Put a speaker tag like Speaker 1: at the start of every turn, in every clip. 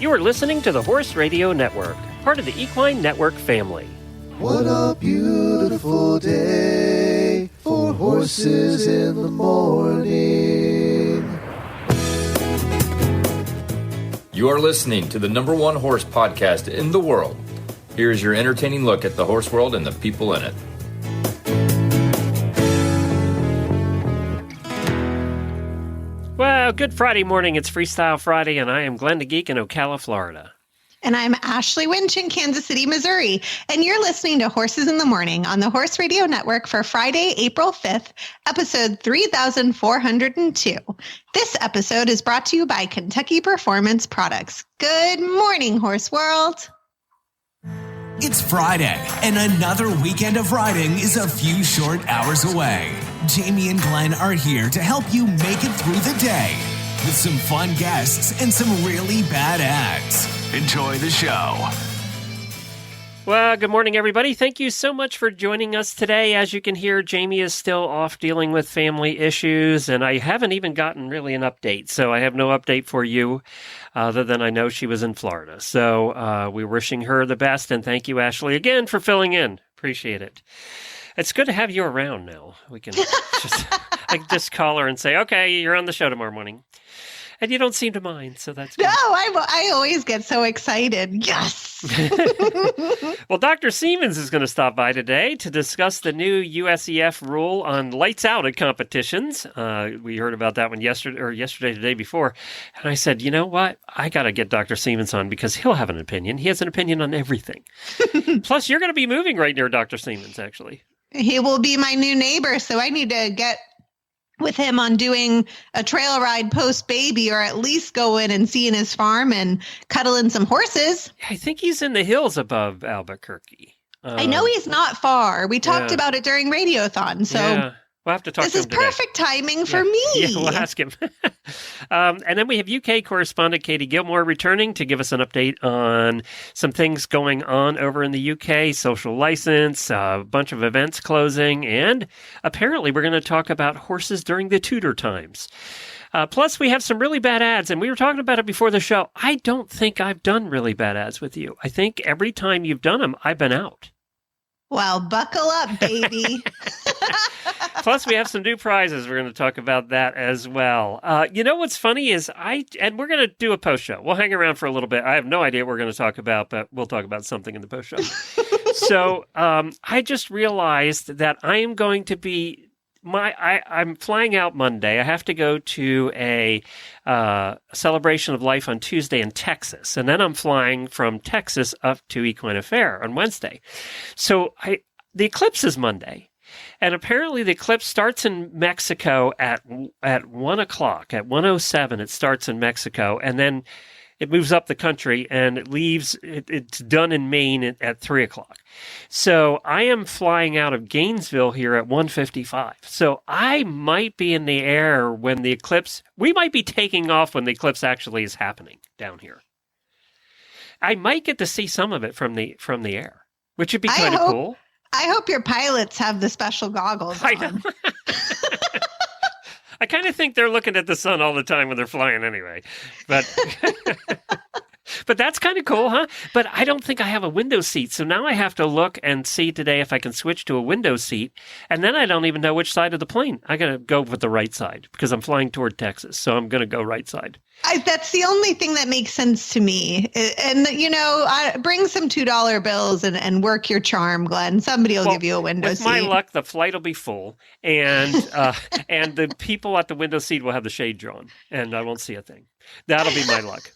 Speaker 1: You are listening to the Horse Radio Network, part of the Equine Network family.
Speaker 2: What a beautiful day for horses in the morning.
Speaker 3: You are listening to the number one horse podcast in the world. Here's your entertaining look at the horse world and the people in it.
Speaker 1: Well, good Friday morning. It's Freestyle Friday, and I am Glenn the Geek in Ocala, Florida.
Speaker 4: And I'm Ashley Winch in Kansas City, Missouri. And you're listening to Horses in the Morning on the Horse Radio Network for Friday, April 5th, episode 3402. This episode is brought to you by Kentucky Performance Products. Good morning, Horse World.
Speaker 5: It's Friday, and another weekend of riding is a few short hours away. Jamie and Glenn are here to help you make it through the day with some fun guests and some really bad ads. Enjoy the show.
Speaker 1: Well, good morning, everybody. Thank you so much for joining us today. As you can hear, Jamie is still off dealing with family issues, and I haven't even gotten really an update. So I have no update for you other than I know she was in Florida. So we're wishing her the best, and thank you, Ashley, again for filling in. Appreciate it. It's good to have you around now. We can I can just call her and say, okay, you're on the show tomorrow morning. And you don't seem to mind, so that's good.
Speaker 4: No, I always get so excited. Yes!
Speaker 1: Well, Dr. Seamans is going to stop by today to discuss the new USEF rule on lights out at competitions. We heard about that one yesterday, the day before. And I said, you know what? I got to get Dr. Seamans on because he'll have an opinion. He has an opinion on everything. Plus, you're going to be moving right near Dr. Seamans, actually.
Speaker 4: He will be my new neighbor, so I need to get with him on doing a trail ride post-baby, or at least go in and see in his farm and cuddle in some horses.
Speaker 1: I think he's in the hills above Albuquerque.
Speaker 4: I know he's not far. We talked about it during Radiothon, so
Speaker 1: we'll have to talk to him
Speaker 4: this is perfect timing for me.
Speaker 1: Yeah, we'll ask him. And then we have UK correspondent Katie Gilmour returning to give us an update on some things going on over in the UK, social license, a bunch of events closing, and apparently we're going to talk about horses during the Tudor times. Plus, we have some really bad ads, and we were talking about it before the show. I don't think I've done really bad ads with you. I think every time you've done them, I've been out.
Speaker 4: Well, buckle up, baby.
Speaker 1: Plus, we have some new prizes. We're going to talk about that as well. You know what's funny is and we're going to do a post show. We'll hang around for a little bit. I have no idea what we're going to talk about, but we'll talk about something in the post show. So I just realized that I am going to be I'm flying out Monday. I have to go to a celebration of life on Tuesday in Texas. And then I'm flying from Texas up to Equine Affair on Wednesday. So the eclipse is Monday. And apparently the eclipse starts in Mexico at 1 o'clock. At 1:07 it starts in Mexico. And then it moves up the country and it leaves. It's done in Maine at 3 o'clock. So I am flying out of Gainesville here at 1:55. So I might be in the air when the eclipse. We might be taking off when the eclipse actually is happening down here. I might get to see some of it from the air, which would be kind of cool.
Speaker 4: I hope your pilots have the special goggles on.
Speaker 1: I know. I kind of think they're looking at the sun all the time when they're flying anyway. But but that's kind of cool, huh? But I don't think I have a window seat. So now I have to look and see today if I can switch to a window seat. And then I don't even know which side of the plane. I got to go with the right side because I'm flying toward Texas. So I'm going to go right side.
Speaker 4: That's the only thing that makes sense to me. And, bring some $2 bills and work your charm, Glenn. Somebody will give you a window seat.
Speaker 1: With my luck, the flight will be full, and and the people at the window seat will have the shade drawn, and I won't see a thing. That'll be my luck.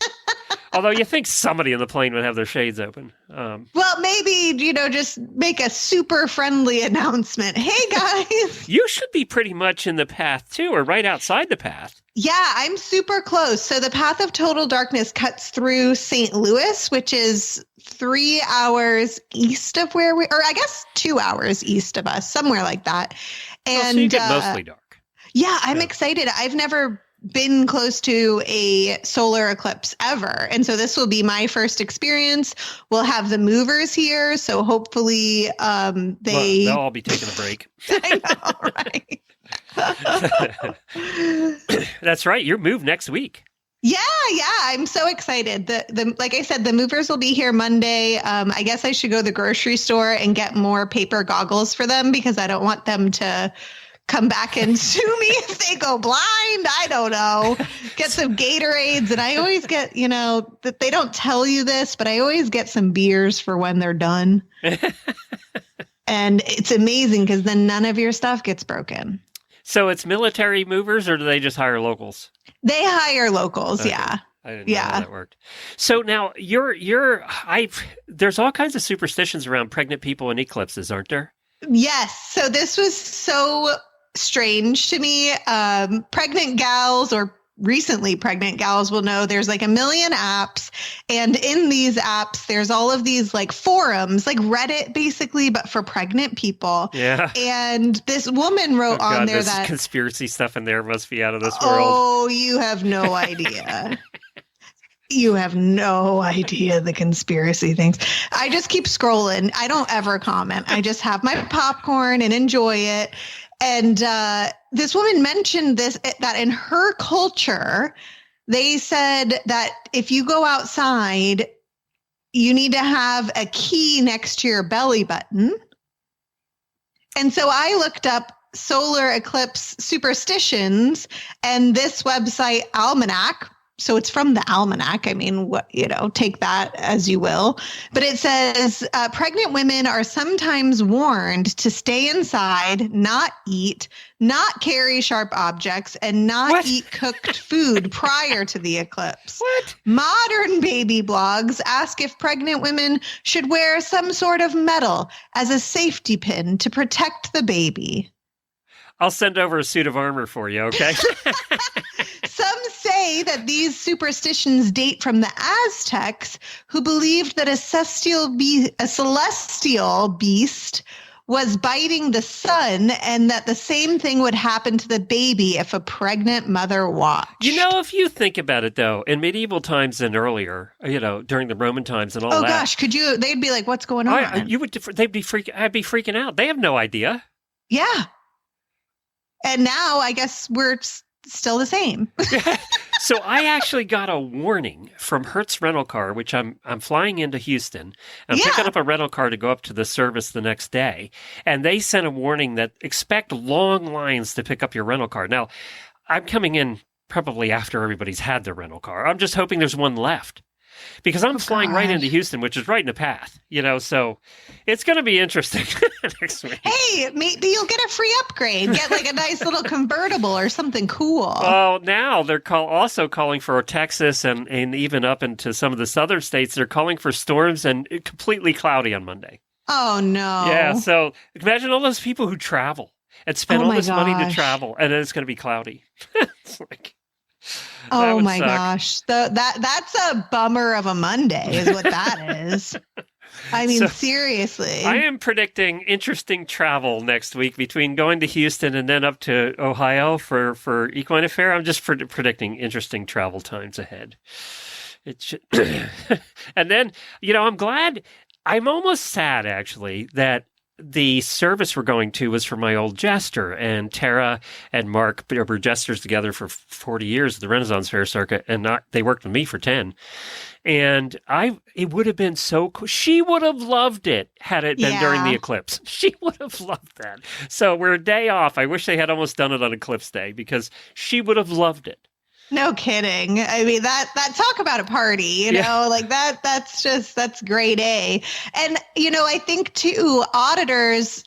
Speaker 1: Although you think somebody in the plane would have their shades open.
Speaker 4: Well, maybe, just make a super friendly announcement. Hey, guys.
Speaker 1: You should be pretty much in the path, too, or right outside the path.
Speaker 4: Yeah, I'm super close. So the path of total darkness cuts through St. Louis, which is 3 hours east of where or I guess 2 hours east of us, somewhere like that. And
Speaker 1: so you get mostly dark.
Speaker 4: Yeah, I'm excited. I've never been close to a solar eclipse ever. And so this will be my first experience. We'll have the movers here. So hopefully they'll
Speaker 1: all be taking a break.
Speaker 4: I know, right?
Speaker 1: That's right. You're moved next week.
Speaker 4: Yeah, I'm so excited. The like I said, the movers will be here Monday. I guess I should go to the grocery store and get more paper goggles for them because I don't want them to come back and sue me if they go blind. I don't know. Get some Gatorades, and I always get, that they don't tell you this, but I always get some beers for when they're done. And it's amazing because then none of your stuff gets broken.
Speaker 1: So it's military movers, or do they just hire locals?
Speaker 4: They hire locals,
Speaker 1: Okay.
Speaker 4: yeah.
Speaker 1: I didn't know how that worked. So now there's all kinds of superstitions around pregnant people and eclipses, aren't there?
Speaker 4: Yes. So this was so strange to me. Pregnant gals or recently pregnant gals will know there's like a million apps. And in these apps, there's all of these like forums, like Reddit basically, but for pregnant people.
Speaker 1: Yeah.
Speaker 4: And this woman wrote on there
Speaker 1: this
Speaker 4: that
Speaker 1: conspiracy stuff in there must be out of this world.
Speaker 4: Oh, you have no idea. You have no idea the conspiracy things. I just keep scrolling. I don't ever comment. I just have my popcorn and enjoy it. And this woman mentioned that in her culture, they said that if you go outside, you need to have a key next to your belly button. And so I looked up solar eclipse superstitions, and this website, Almanac. So it's from the Almanac. I mean, take that as you will. But it says pregnant women are sometimes warned to stay inside, not eat, not carry sharp objects, and not eat cooked food prior to the eclipse.
Speaker 1: What?
Speaker 4: Modern baby blogs ask if pregnant women should wear some sort of metal as a safety pin to protect the baby.
Speaker 1: I'll send over a suit of armor for you, okay?
Speaker 4: Some say that these superstitions date from the Aztecs, who believed that a celestial beast was biting the sun, and that the same thing would happen to the baby if a pregnant mother watched.
Speaker 1: If you think about it, though, in medieval times and earlier, during the Roman times and all that.
Speaker 4: Oh gosh, they'd be like, what's going on?
Speaker 1: I'd be freaking out. They have no idea.
Speaker 4: Yeah. And now I guess we're still the same.
Speaker 1: So I actually got a warning from Hertz Rental Car, which I'm flying into Houston. I'm picking up a rental car to go up to the service the next day. And they sent a warning that expect long lines to pick up your rental car. Now, I'm coming in probably after everybody's had their rental car. I'm just hoping there's one left. Because I'm flying right into Houston, which is right in the path, so it's going to be interesting next week.
Speaker 4: Hey, maybe you'll get a free upgrade. Get like a nice little convertible or something cool.
Speaker 1: Well, now they're also calling for Texas and even up into some of the southern states. They're calling for storms and completely cloudy on Monday.
Speaker 4: Oh, no.
Speaker 1: Yeah, so imagine all those people who travel and spend all this money to travel, and then it's going to be cloudy. It's like...
Speaker 4: Oh my gosh. That's a bummer of a Monday is what that is. I mean, seriously.
Speaker 1: I am predicting interesting travel next week between going to Houston and then up to Ohio for Equine Affair. I'm just predicting interesting travel times ahead. It should... And then, I'm almost sad actually that the service we're going to was for my old jester, and Tara and Mark were jesters together for 40 years at the Renaissance Fair circuit, and they worked with me for 10. And it would have been so cool. She would have loved it had it been during the eclipse. She would have loved that. So we're a day off. I wish they had almost done it on Eclipse Day because she would have loved it.
Speaker 4: No kidding. I mean, that talk about a party, that's grade A. And, I think too, auditors,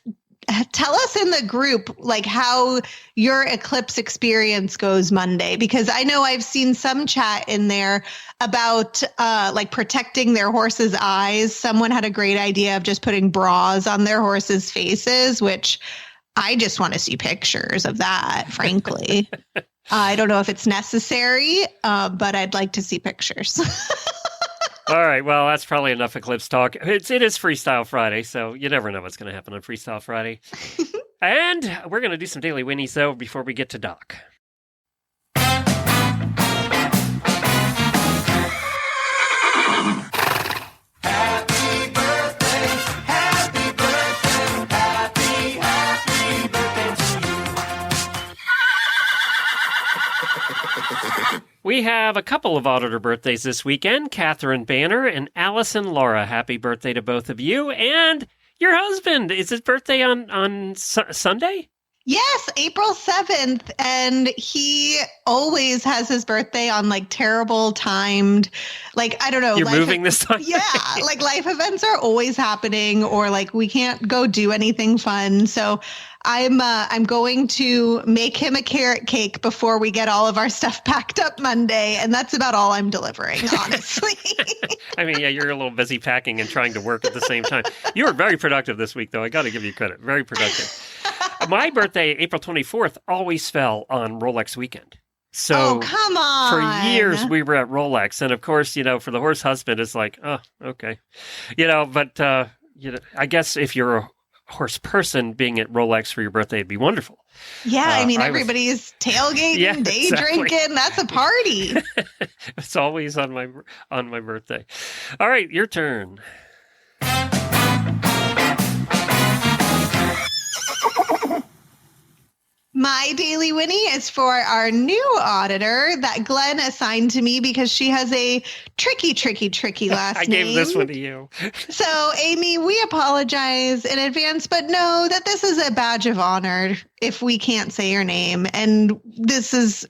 Speaker 4: tell us in the group, like how your eclipse experience goes Monday, because I know I've seen some chat in there about like protecting their horse's eyes. Someone had a great idea of just putting bras on their horse's faces, which I just want to see pictures of that, frankly. I don't know if it's necessary, but I'd like to see pictures.
Speaker 1: All right. Well, that's probably enough Eclipse talk. It is Freestyle Friday, so you never know what's going to happen on Freestyle Friday. And we're going to do some daily Whinnies, though, before we get to Doc. We have a couple of auditor birthdays this weekend, Catherine Banner and Allison Laura. Happy birthday to both of you. And your husband, is his birthday on Sunday?
Speaker 4: Yes, April 7th. And he always has his birthday on like terrible timed, like, I don't know.
Speaker 1: You're moving this time?
Speaker 4: Yeah. Like life events are always happening or like we can't go do anything fun. So I'm going to make him a carrot cake before we get all of our stuff packed up Monday. And that's about all I'm delivering, honestly.
Speaker 1: I mean, yeah, you're a little busy packing and trying to work at the same time. You were very productive this week, though. I got to give you credit. Very productive. My birthday, April 24th, always fell on Rolex weekend. So
Speaker 4: come on.
Speaker 1: For years, we were at Rolex. And of course, for the horse husband, it's like, oh, okay. But I guess if you're a horse person, being at Rolex for your birthday would be wonderful.
Speaker 4: Yeah, I mean, everybody's tailgating, day drinking. That's a party.
Speaker 1: It's always on my birthday. All right, your turn.
Speaker 4: My Daily Whinnie is for our new auditor that Glenn assigned to me because she has a tricky last name.
Speaker 1: I gave this one to you.
Speaker 4: So, Amy, we apologize in advance, but know that this is a badge of honor if we can't say your name. And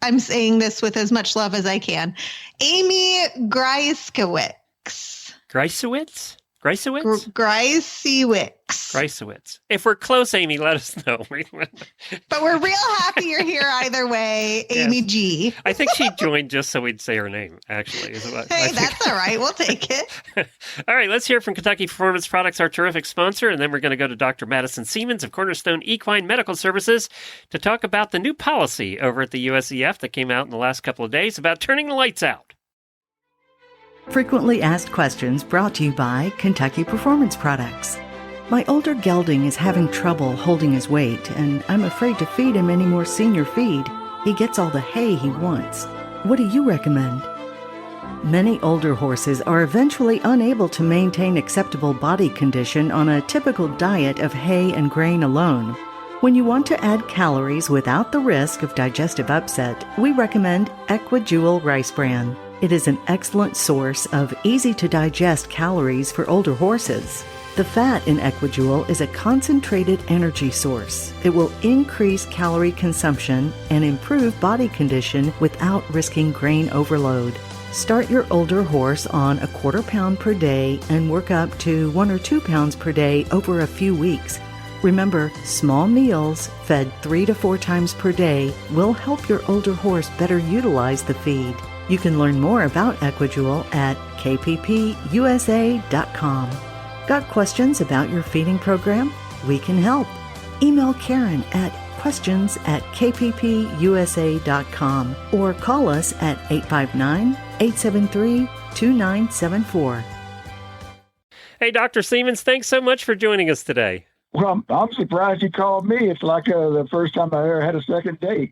Speaker 4: I'm saying this with as much love as I can. Amy Greiskowicz.
Speaker 1: Greisowitz? Greisowitz. If we're close, Amy, let us know.
Speaker 4: But we're real happy you're here either way, Amy
Speaker 1: yes.
Speaker 4: G.
Speaker 1: I think she joined just so we'd say her name, actually.
Speaker 4: Hey, that's all right. We'll take it.
Speaker 1: All right, let's hear from Kentucky Performance Products, our terrific sponsor, and then we're going to go to Dr. Madison Seamans of Cornerstone Equine Medical Services to talk about the new policy over at the USEF that came out in the last couple of days about turning the lights out.
Speaker 6: Frequently asked questions brought to you by Kentucky Performance Products. My older gelding is having trouble holding his weight, and I'm afraid to feed him any more senior feed. He gets all the hay he wants. What do you recommend? Many older horses are eventually unable to maintain acceptable body condition on a typical diet of hay and grain alone. When you want to add calories without the risk of digestive upset, we recommend EquiJewel Rice Bran. It is an excellent source of easy-to-digest calories for older horses. The fat in EquiJewel is a concentrated energy source. It will increase calorie consumption and improve body condition without risking grain overload. Start your older horse on 1/4 pound per day and work up to 1 or 2 pounds per day over a few weeks. Remember, small meals fed 3 to 4 times per day will help your older horse better utilize the feed. You can learn more about EquiJewel at kppusa.com. Got questions about your feeding program? We can help. Email Karen at questions@kppusa.com or call us at 859-873-2974.
Speaker 1: Hey, Dr. Seamans, thanks so much for joining us today.
Speaker 7: Well, I'm surprised you called me. It's like the first time I ever had a second date,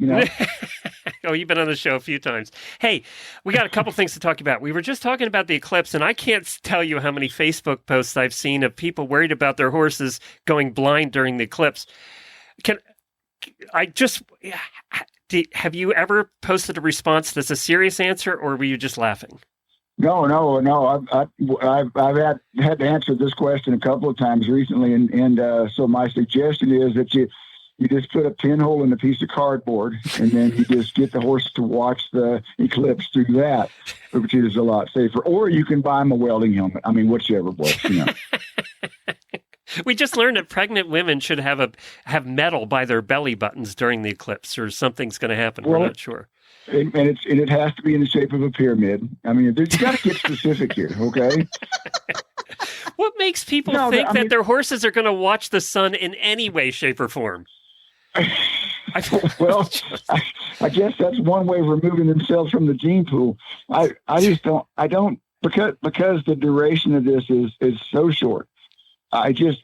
Speaker 1: Oh, you've been on the show a few times. Hey, we got a couple things to talk about. We were just talking about the eclipse, and I can't tell you how many Facebook posts I've seen of people worried about their horses going blind during the eclipse. Have you ever posted a response that's a serious answer, or were you just laughing?
Speaker 7: No. I've had to answer this question a couple of times recently, and so my suggestion is that you just put a pinhole in a piece of cardboard, and then you just get the horse to watch the eclipse through that, which is a lot safer. Or you can buy them a welding helmet. I mean, whichever works.
Speaker 1: We just learned that pregnant women should have metal by their belly buttons during the eclipse, or something's going to happen. We're not sure.
Speaker 7: And it has to be in the shape of a pyramid. I mean, you got to get specific here, okay?
Speaker 1: What makes people think that their horses are going to watch the sun in any way, shape, or form?
Speaker 7: Well, I guess that's one way of removing themselves from the gene pool. I just don't because the duration of this is so short. I just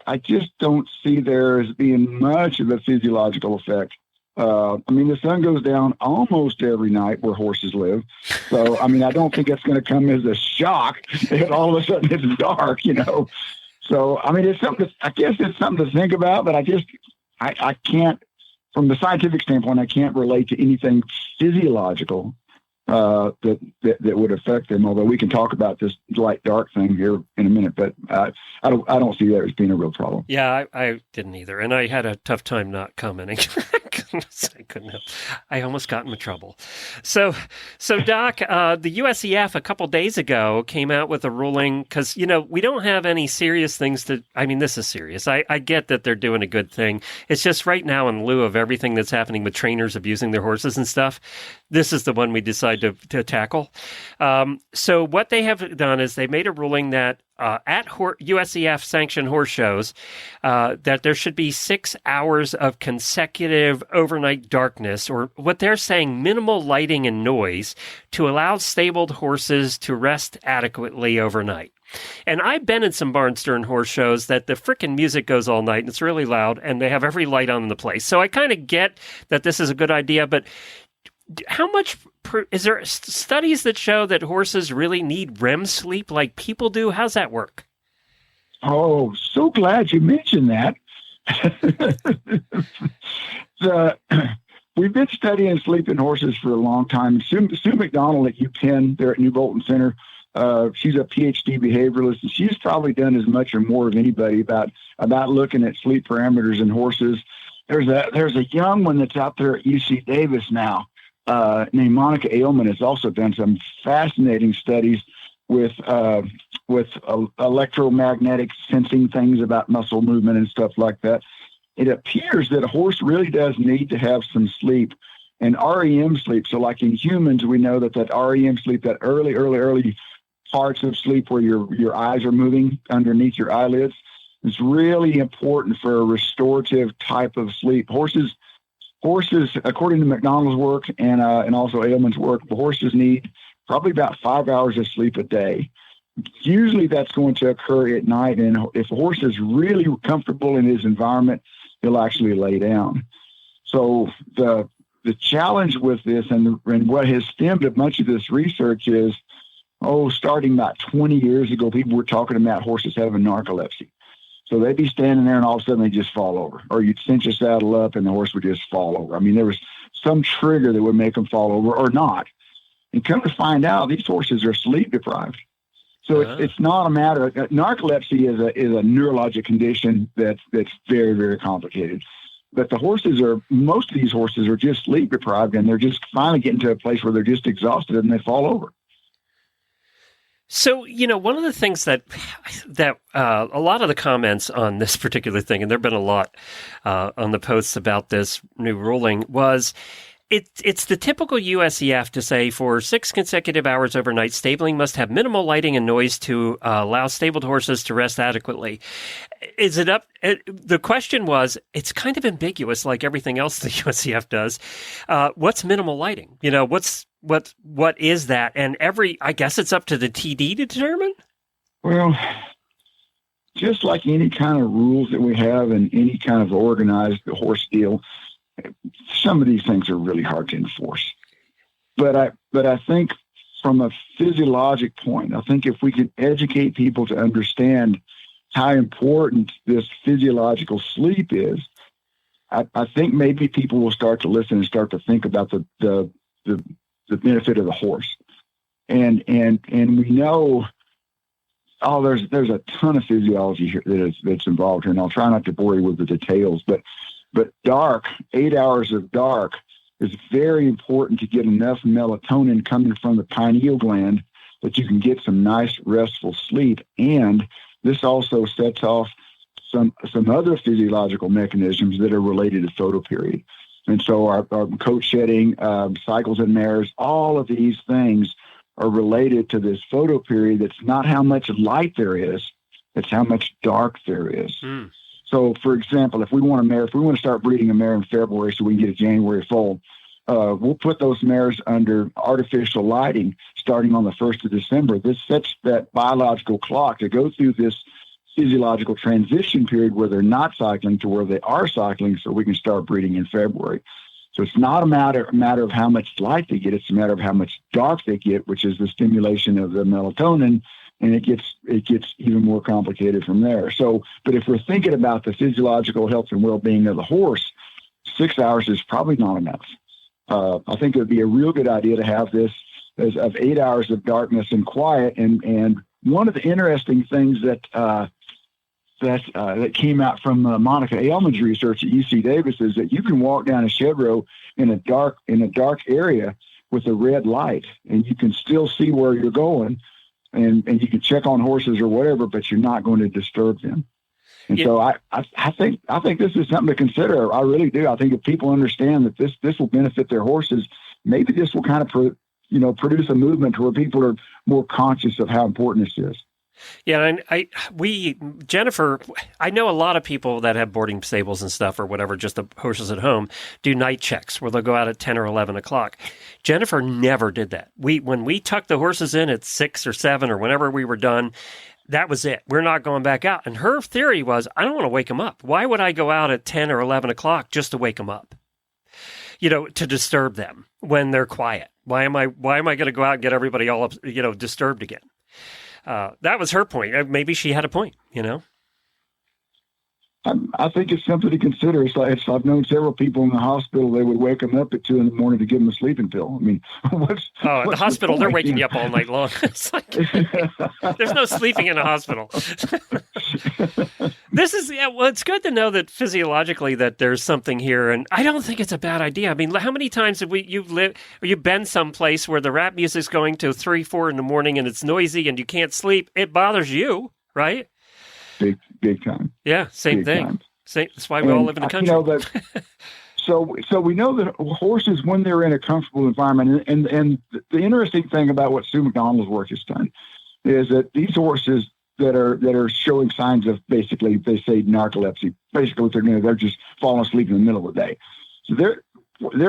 Speaker 7: don't see there as being much of a physiological effect. I mean, the sun goes down almost every night where horses live. So, I mean, I don't think it's going to come as a shock if all of a sudden it's dark, So, I mean, I guess it's something to think about, but I can't, from the scientific standpoint, I can't relate to anything physiological that would affect them. Although we can talk about this light dark thing here in a minute, but I don't see that as being a real problem.
Speaker 1: Yeah, I didn't either, and I had a tough time not commenting. I couldn't help. I almost got into trouble. So Doc, the USEF a couple days ago came out with a ruling because we don't have any serious things to. I mean, this is serious. I get that they're doing a good thing. It's just right now, in lieu of everything that's happening with trainers abusing their horses and stuff, this is the one we decide to tackle. So what they have done is they made a ruling that at USEF sanctioned horse shows, that there should be 6 hours of consecutive overnight darkness, or what they're saying, minimal lighting and noise, to allow stabled horses to rest adequately overnight. And I've been in some Barnstern horse shows that the frickin' music goes all night and it's really loud and they have every light on in the place. So I kind of get that this is a good idea, but how much is there studies that show that horses really need REM sleep like people do? How's that work?
Speaker 7: Oh, so glad you mentioned that. We've been studying sleep in horses for a long time. Sue McDonald at UPenn, there at New Bolton Center, she's a PhD behavioralist, and she's probably done as much or more of anybody about looking at sleep parameters in horses. There's a young one that's out there at UC Davis now, named Monica Ailman, has also done some fascinating studies with electromagnetic sensing things about muscle movement and stuff like that. It appears that a horse really does need to have some sleep, and REM sleep. So like in humans, we know that REM sleep, that early parts of sleep where your eyes are moving underneath your eyelids, is really important for a restorative type of sleep. Horses, according to McDonald's work and also Ailman's work, the horses need probably about 5 hours of sleep a day. Usually that's going to occur at night, and if a horse is really comfortable in his environment, he'll actually lay down. So the challenge with this and what has stemmed a bunch of this research is, starting about 20 years ago, people were talking about horses having narcolepsy. So they'd be standing there and all of a sudden they just fall over, or you'd cinch a saddle up and the horse would just fall over. I mean, there was some trigger that would make them fall over or not. And come to find out, these horses are sleep deprived. So it's not a matter of narcolepsy is a neurologic condition that's very, very complicated. But most of these horses are just sleep deprived, and they're just finally getting to a place where they're just exhausted and they fall over.
Speaker 1: So, one of the things that a lot of the comments on this particular thing, and there have been a lot on the posts about this new ruling, was it's the typical USEF to say for 6 consecutive hours overnight, stabling must have minimal lighting and noise to allow stabled horses to rest adequately. Is it up? The question was, it's kind of ambiguous like everything else the USEF does. What's minimal lighting? What is that? And I guess it's up to the TD to determine?
Speaker 7: Well, just like any kind of rules that we have in any kind of organized horse deal, some of these things are really hard to enforce. But I think from a physiologic point, I think if we can educate people to understand how important this physiological sleep is, I think maybe people will start to listen and start to think about the benefit of the horse. And we know, there's a ton of physiology here that's involved here, and I'll try not to bore you with the details, but dark, 8 hours of dark, is very important to get enough melatonin coming from the pineal gland that you can get some nice restful sleep. And this also sets off some other physiological mechanisms that are related to photoperiod. And so our coat shedding, cycles and mares, all of these things are related to this photoperiod. That's not how much light there is, it's how much dark there is. So, for example, if we want to start breeding a mare in February so we can get a January foal, we'll put those mares under artificial lighting starting on the 1st of December. This sets that biological clock to go through this physiological transition period where they're not cycling to where they are cycling, so we can start breeding in February. So it's not a matter of how much light they get; it's a matter of how much dark they get, which is the stimulation of the melatonin. And it gets even more complicated from there. So, but if we're thinking about the physiological health and well-being of the horse, 6 hours is probably not enough. I think it would be a real good idea to have this of 8 hours of darkness and quiet. And one of the interesting things that came out from Monica Ailman's research at UC Davis is that you can walk down a shed row in a dark area with a red light, and you can still see where you're going, and you can check on horses or whatever, but you're not going to disturb them. And so I think this is something to consider. I really do. I think if people understand that this will benefit their horses, maybe this will kind of produce a movement to where people are more conscious of how important this is.
Speaker 1: Yeah, and Jennifer, I know a lot of people that have boarding stables and stuff or whatever, just the horses at home, do night checks where they'll go out at 10 or 11 o'clock. Jennifer never did that. When we tucked the horses in at 6 or 7 or whenever we were done, that was it. We're not going back out. And her theory was, I don't want to wake them up. Why would I go out at 10 or 11 o'clock just to wake them up? To disturb them when they're quiet. Why am I going to go out and get everybody all up, disturbed again? That was her point. Maybe she had a point,
Speaker 7: I think it's something to consider. I've known several people in the hospital. They would wake them up at 2 a.m. to give them a sleeping pill. I mean, what's
Speaker 1: the hospital? They're waking you up all night long. It's like there's no sleeping in a hospital. It's good to know that physiologically that there's something here, and I don't think it's a bad idea. I mean, how many times have you've been someplace where the rap music's going to 3, 4 in the morning and it's noisy and you can't sleep? It bothers you, right?
Speaker 7: Big time.
Speaker 1: Yeah, same
Speaker 7: big
Speaker 1: thing.
Speaker 7: Time.
Speaker 1: That's why we all live in the country.
Speaker 7: So we know that horses, when they're in a comfortable environment, and the interesting thing about what Sue McDonald's work has done is that these horses that are showing signs of, basically, they say narcolepsy. Basically, what they're just falling asleep in the middle of the day. So they're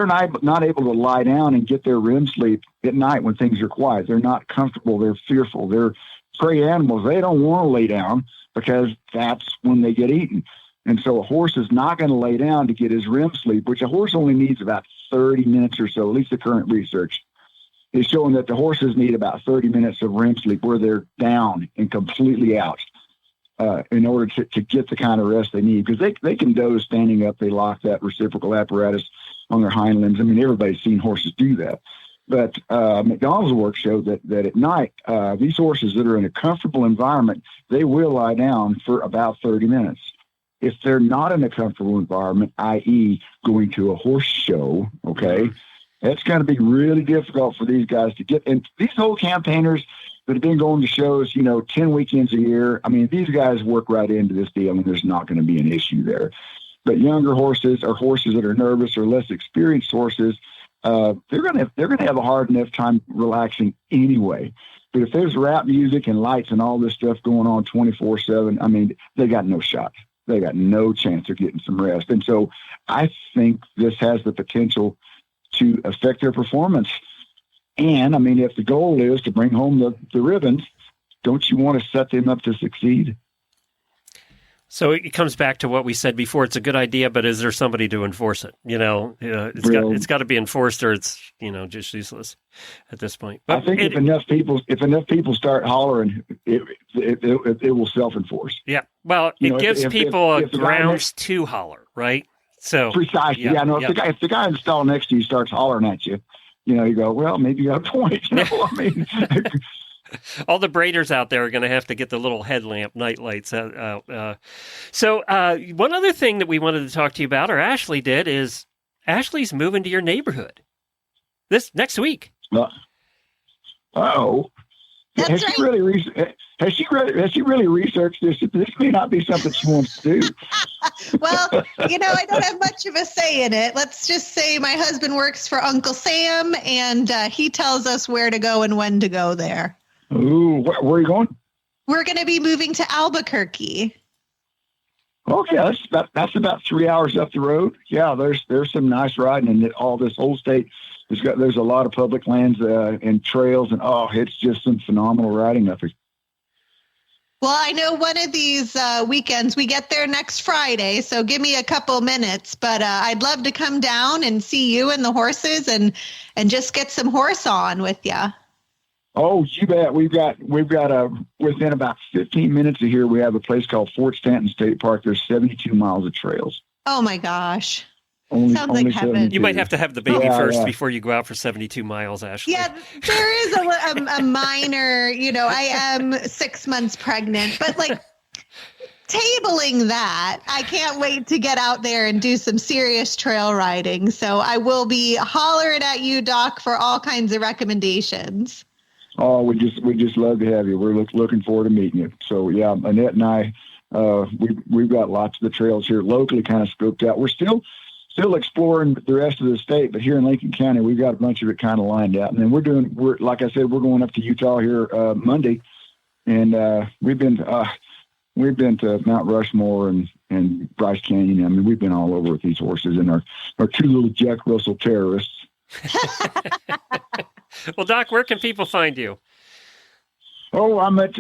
Speaker 7: not able to lie down and get their REM sleep at night when things are quiet. They're not comfortable. They're fearful. They're prey animals. They don't want to lay down because that's when they get eaten. And so a horse is not going to lay down to get his REM sleep, which a horse only needs about 30 minutes or so. At least the current research is showing that the horses need about 30 minutes of REM sleep where they're down and completely out in order to get the kind of rest they need. Because they can doze standing up. They lock that reciprocal apparatus on their hind limbs. I mean, everybody's seen horses do that. But McDonald's work showed that at night, these horses that are in a comfortable environment, they will lie down for about 30 minutes. If they're not in a comfortable environment, i.e. going to a horse show, okay, that's going to be really difficult for these guys to get. And these old campaigners that have been going to shows, 10 weekends a year, I mean, these guys work right into this deal, and there's not going to be an issue there. But younger horses or horses that are nervous or less experienced horses, they're going to have a hard enough time relaxing anyway. But if there's rap music and lights and all this stuff going on 24/7, I mean, they got no shot. They got no chance of getting some rest. And so I think this has the potential to affect their performance. And I mean, if the goal is to bring home the ribbons, don't you want to set them up to succeed?
Speaker 1: So it comes back to what we said before. It's a good idea, but is there somebody to enforce it? It's got to be enforced, or it's just useless at this point. But
Speaker 7: I think if enough people start hollering, it will self-enforce.
Speaker 1: Yeah. Well, it gives people grounds to holler, right? So
Speaker 7: precisely. If the guy in the stall next to you starts hollering at you, you go, well, maybe you got a point. I mean.
Speaker 1: All the braiders out there are going to have to get the little headlamp night lights out. So one other thing that we wanted to talk to you about, or Ashley did, is Ashley's moving to your neighborhood this next week.
Speaker 7: Uh-oh.
Speaker 4: That's
Speaker 7: Has she really researched this? This may not be something she wants to do.
Speaker 4: Well, I don't have much of a say in it. Let's just say my husband works for Uncle Sam, and he tells us where to go and when to go there.
Speaker 7: Ooh, where are you going?
Speaker 4: We're going to be moving to Albuquerque.
Speaker 7: Okay, that's about 3 hours up the road. Yeah, there's some nice riding, and all this whole state there's a lot of public lands and trails, and it's just some phenomenal riding up here.
Speaker 4: Well, I know one of these weekends we get there next Friday, so give me a couple minutes. But I'd love to come down and see you and the horses, and just get some horse on with you.
Speaker 7: Oh, you bet. We've got within about 15 minutes of here, we have a place called Fort Stanton State Park. There's 72 miles of trails.
Speaker 4: Oh my gosh. Sounds like heaven.
Speaker 7: 72.
Speaker 1: You might have to have the baby
Speaker 7: Yeah,
Speaker 1: first
Speaker 7: yeah.
Speaker 1: before you go out for 72 miles, Ashley.
Speaker 4: Yeah, there is a minor, I am 6 months pregnant, but like tabling that, I can't wait to get out there and do some serious trail riding. So I will be hollering at you, Doc, for all kinds of recommendations.
Speaker 7: Oh, we just love to have you. We're looking forward to meeting you. So yeah, Annette and I, we've got lots of the trails here locally kind of scoped out. We're still exploring the rest of the state, but here in Lincoln County, we've got a bunch of it kind of lined out. And then we're like I said, we're going up to Utah here Monday, and we've been to Mount Rushmore and Bryce Canyon. I mean, we've been all over with these horses and our two little Jack Russell terrorists.
Speaker 1: Well, Doc, where can people find you?
Speaker 7: Oh, I'm at,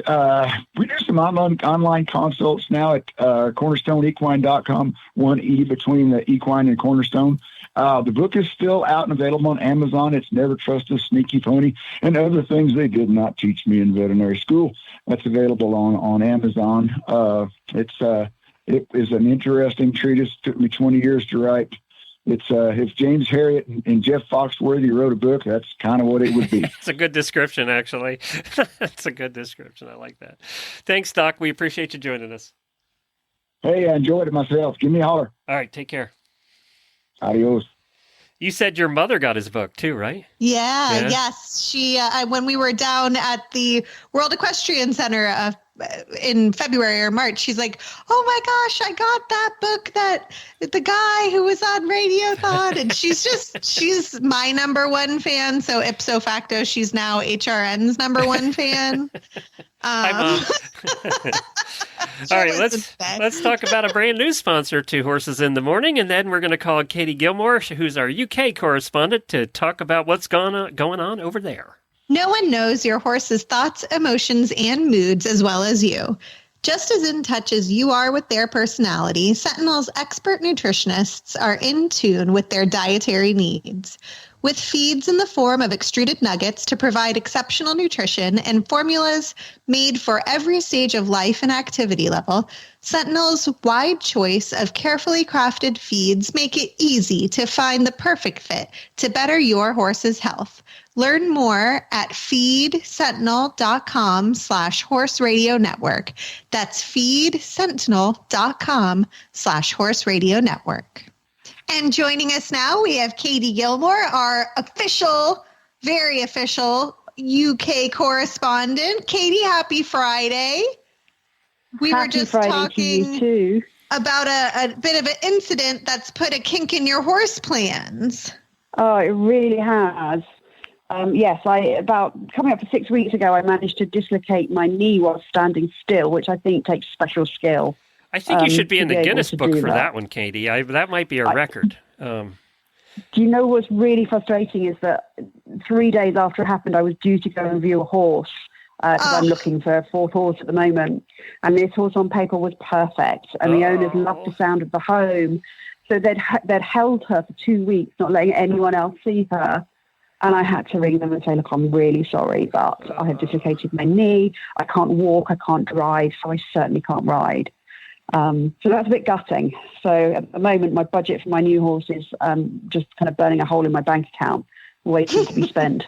Speaker 7: we do some online consults now at cornerstoneequine.com, 1E between the equine and cornerstone. The book is still out and available on Amazon. It's Never Trust a Sneaky Pony and Other Things They Did Not Teach Me in Veterinary School. That's available on Amazon. It is an interesting treatise. It took me 20 years to write. It's if James Harriet and Jeff Foxworthy wrote a book, that's kind of what it would be.
Speaker 1: It's a good description, actually. That's a good description. I like that. Thanks, Doc. We appreciate you joining us.
Speaker 7: Hey, I enjoyed it myself. Give me a holler.
Speaker 1: All right, take care.
Speaker 7: Adios.
Speaker 1: You said your mother got his book too, right?
Speaker 4: Yeah. Yes. She, when we were down at the World Equestrian Center in February or March, she's like, "Oh my gosh, I got that book that the guy who was on Radio thought." And she's my number one fan. So ipso facto, she's now HRN's number one fan.
Speaker 1: Hi, Mom. All right, let's talk about a brand new sponsor to Horses in the Morning, and then we're going to call Katie Gilmour, who's our UK correspondent, to talk about what's going on over there.
Speaker 4: No one knows your horse's thoughts, emotions, and moods as well as you. Just as in touch as you are with their personality, Sentinel's expert nutritionists are in tune with their dietary needs. With feeds in the form of extruded nuggets to provide exceptional nutrition and formulas made for every stage of life and activity level, Sentinel's wide choice of carefully crafted feeds make it easy to find the perfect fit to better your horse's health. Learn more at feedsentinel.com/horse radio network. That's feedsentinel.com/horse radio network. And joining us now, we have Katie Gilmour, our very official UK correspondent. Katie, happy Friday. We were just
Speaker 8: Friday
Speaker 4: talking
Speaker 8: to you too.
Speaker 4: About a bit of an incident that's put a kink in your horse plans.
Speaker 8: Oh, it really has. Yes, about coming up for 6 weeks ago, I managed to dislocate my knee while standing still, which I think takes special skill.
Speaker 1: I think you should be in the Guinness book for
Speaker 8: that
Speaker 1: one, Katie. That might be a record.
Speaker 8: Do you know what's really frustrating is that 3 days after it happened, I was due to go and view a horse because I'm looking for a fourth horse at the moment. And this horse on paper was perfect. And the owners loved the sound of the home. So they'd held her for 2 weeks, not letting anyone else see her. And I had to ring them and say, "Look, I'm really sorry, but I have dislocated my knee. I can't walk, I can't drive, so I certainly can't ride." So that's a bit gutting. So at the moment, my budget for my new horse is just kind of burning a hole in my bank account, waiting to be spent.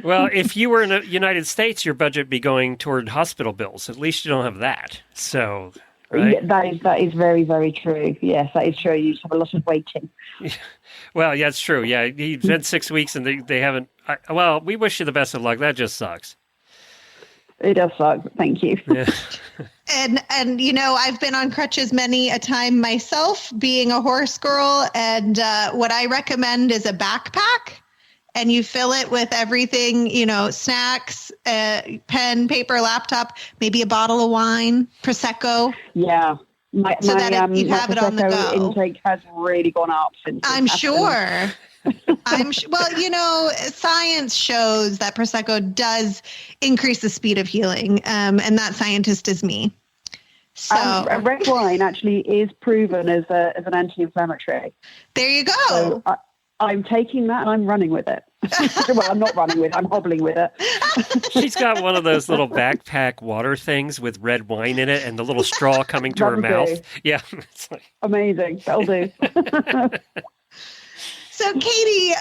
Speaker 1: Well, if you were in the United States, your budget would be going toward hospital bills. At least you don't have that. So, right?
Speaker 8: Yeah, that is very, very true. Yes, that is true. You just have a lot of waiting.
Speaker 1: Well, yeah, it's true. Yeah, he's been 6 weeks and they haven't. Well, we wish you the best of luck. That just sucks.
Speaker 8: It does suck. Thank you.
Speaker 1: Yeah.
Speaker 4: And I've been on crutches many a time myself, being a horse girl. And what I recommend is a backpack. And you fill it with everything, snacks, pen, paper, laptop, maybe a bottle of wine, Prosecco.
Speaker 8: Yeah. My
Speaker 4: have it on the go.
Speaker 8: Intake has really gone up since.
Speaker 4: I'm sure. Well, science shows that Prosecco does increase the speed of healing, and that scientist is me. So
Speaker 8: red wine actually is proven as an anti-inflammatory.
Speaker 4: There you go.
Speaker 8: So I'm taking that and I'm running with it. Well, I'm not running with it. I'm hobbling with it.
Speaker 1: She's got one of those little backpack water things with red wine in it and the little straw coming to her mouth. Yeah. It's like...
Speaker 8: Amazing. That'll do.
Speaker 4: So, Katie,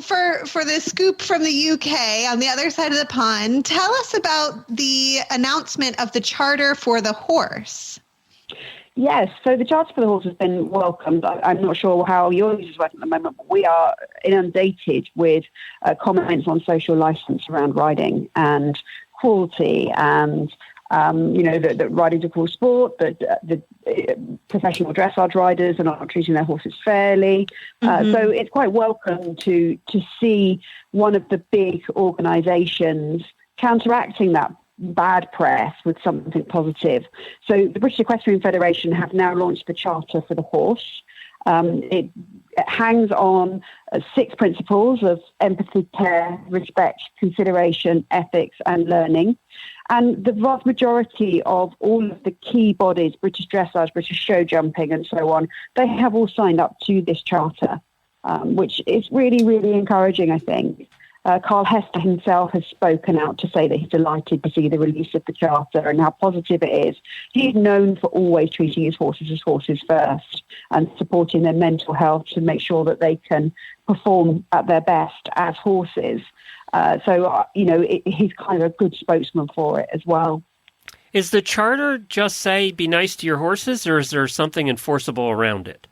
Speaker 4: for the scoop from the UK on the other side of the pond, tell us about the announcement of the charter for the horse.
Speaker 8: Yes, so the charter for the horse has been welcomed. I'm not sure how yours is working at the moment, but we are inundated with comments on social license around riding and cruelty and that riding's a cruel sport, that the professional dressage riders are not treating their horses fairly. So it's quite welcome to see one of the big organisations counteracting that bad press with something positive. So the British Equestrian Federation have now launched the Charter for the Horse. It hangs on 6 principles of empathy, care, respect, consideration, ethics, and learning. And the vast majority of all of the key bodies, British Dressage, British Show Jumping, and so on, they have all signed up to this charter, which is really, really encouraging, I think. Carl Hester himself has spoken out to say that he's delighted to see the release of the charter and how positive it is. He's known for always treating his horses as horses first and supporting their mental health to make sure that they can perform at their best as horses. He's kind of a good spokesman for it as well.
Speaker 1: Is the charter just say be nice to your horses, or is there something enforceable around it?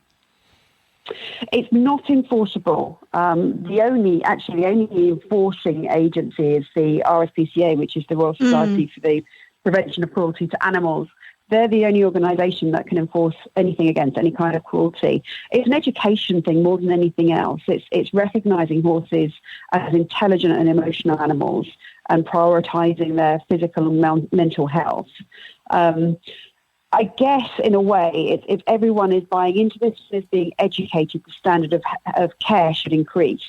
Speaker 8: It's not enforceable. The only enforcing agency is the RSPCA, which is the Royal Society for the Prevention of Cruelty to Animals. They're the only organisation that can enforce anything against any kind of cruelty. It's an education thing more than anything else. It's recognising horses as intelligent and emotional animals and prioritising their physical and mental health. I guess, in a way, if everyone is buying into this and is being educated, the standard of care should increase.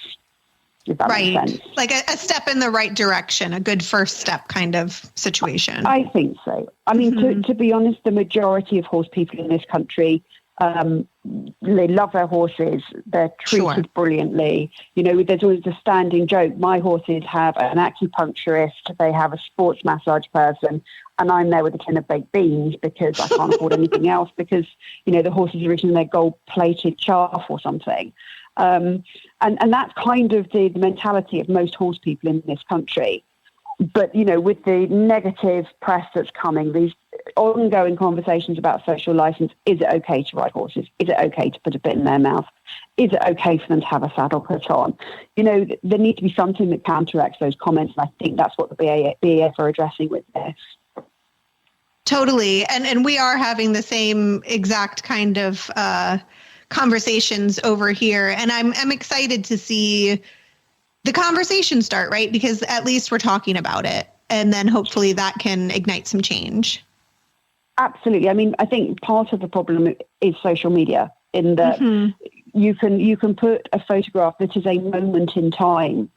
Speaker 8: If that makes sense.
Speaker 4: Like a step in the right direction, a good first step kind of situation.
Speaker 8: I think so. I mean, to be honest, the majority of horse people in this country, they love their horses. They're treated brilliantly. There's always a standing joke. My horses have an acupuncturist. They have a sports massage person. And I'm there with a tin of baked beans because I can't afford anything else because, the horses are eating their gold-plated chaff or something. And that's kind of the mentality of most horse people in this country. But, with the negative press that's coming, these ongoing conversations about social license, is it okay to ride horses? Is it okay to put a bit in their mouth? Is it okay for them to have a saddle put on? There needs to be something that counteracts those comments. And I think that's what the BAF are addressing with this.
Speaker 4: Totally. And we are having the same exact kind of conversations over here. And I'm excited to see the conversation start, right? Because at least we're talking about it. And then hopefully that can ignite some change.
Speaker 8: Absolutely. I mean, I think part of the problem is social media in that you can put a photograph that is a moment in time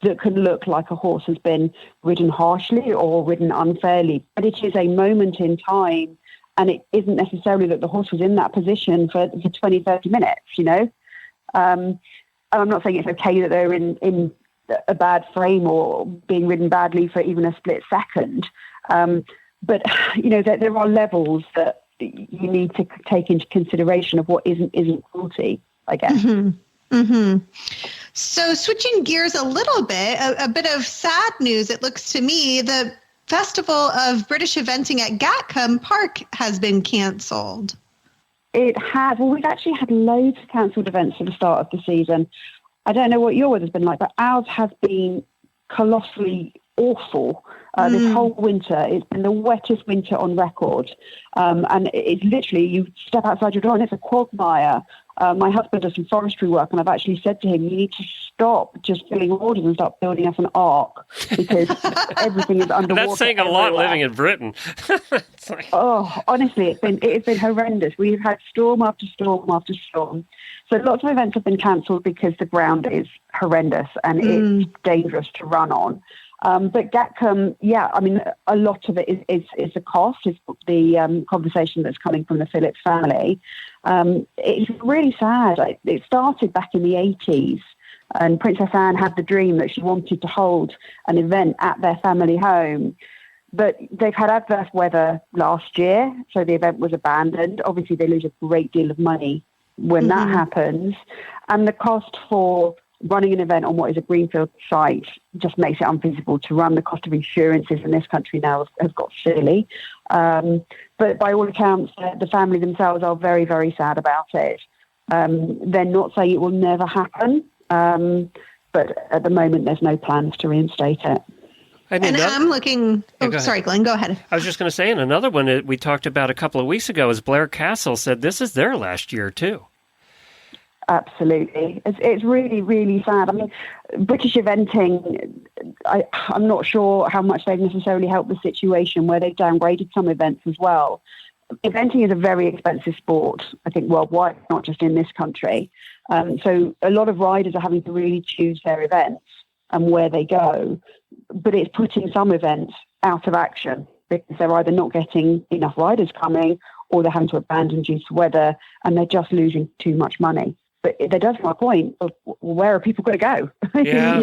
Speaker 8: that could look like a horse has been ridden harshly or ridden unfairly, but it is a moment in time, and it isn't necessarily that the horse was in that position for 20, 30 minutes, And I'm not saying it's okay that they're in a bad frame or being ridden badly for even a split second, but, there are levels that you need to take into consideration of what isn't cruelty, I guess.
Speaker 4: So switching gears a little bit, a bit of sad news, it looks to me, the Festival of British Eventing at Gatcombe Park has been cancelled.
Speaker 8: It has. Well, we've actually had loads of cancelled events at the start of the season. I don't know what your weather's been like, but ours has been colossally awful. This whole winter, it's been the wettest winter on record. And it's literally, you step outside your door and it's a quagmire. My husband does some forestry work, and I've actually said to him, you need to stop just filling orders and start building us an ark because everything is underwater.
Speaker 1: That's saying a lot living in Britain.
Speaker 8: Honestly, it's been horrendous. We've had storm after storm after storm. So lots of events have been cancelled because the ground is horrendous and it's dangerous to run on. But Gatcombe, a lot of it is the cost, is the conversation that's coming from the Phillips family. It's really sad. It started back in the 80s And Princess Anne had the dream that she wanted to hold an event at their family home. But they've had adverse weather last year, so the event was abandoned. Obviously, they lose a great deal of money when that happens. And the cost for running an event on what is a greenfield site just makes it unfeasible to run. The cost of insurances in this country now has got silly. But by all accounts, the family themselves are very, very sad about it. They're not saying it will never happen, but at the moment, there's no plans to reinstate it.
Speaker 1: And
Speaker 4: I'm looking...
Speaker 1: Yeah,
Speaker 4: sorry, Glenn, go ahead.
Speaker 1: I was just going to say, and another one that we talked about a couple of weeks ago is Blair Castle said this is their last year, too.
Speaker 8: Absolutely. It's really, really sad. I mean, British eventing, I'm not sure how much they've necessarily helped the situation where they've downgraded some events as well. Eventing is a very expensive sport, I think, worldwide, not just in this country. So a lot of riders are having to really choose their events and where they go. But it's putting some events out of action because they're either not getting enough riders coming or they're having to abandon due to weather and they're just losing too much money. But there does come a point of where are people going to go?
Speaker 1: Yeah.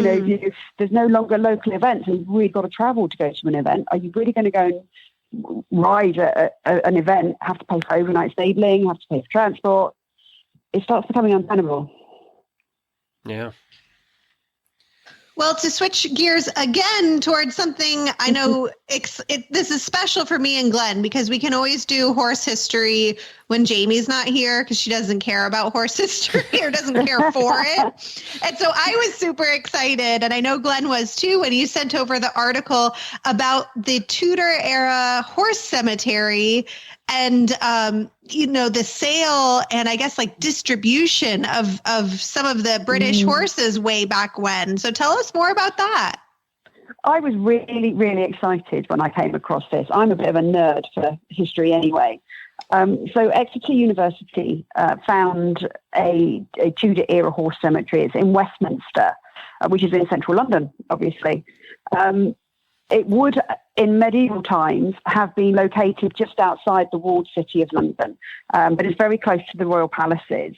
Speaker 8: There's no longer local events and you've really got to travel to go to an event. Are you really going to go and ride an event, have to pay for overnight stabling, have to pay for transport? It starts becoming untenable.
Speaker 1: Yeah.
Speaker 4: Well, to switch gears again towards something I know this is special for me and Glenn because we can always do horse history when Jamie's not here because she doesn't care about horse history or doesn't care for it. And so I was super excited, and I know Glenn was too, when you sent over the article about the Tudor era horse cemetery and, the sale and I guess like distribution of some of the British horses way back when. So tell us more about that.
Speaker 8: I was really, really excited when I came across this. I'm a bit of a nerd for history anyway. So Exeter University found a Tudor era horse cemetery. It's in Westminster, which is in central London, obviously. It would, in medieval times, have been located just outside the walled city of London, but it's very close to the royal palaces.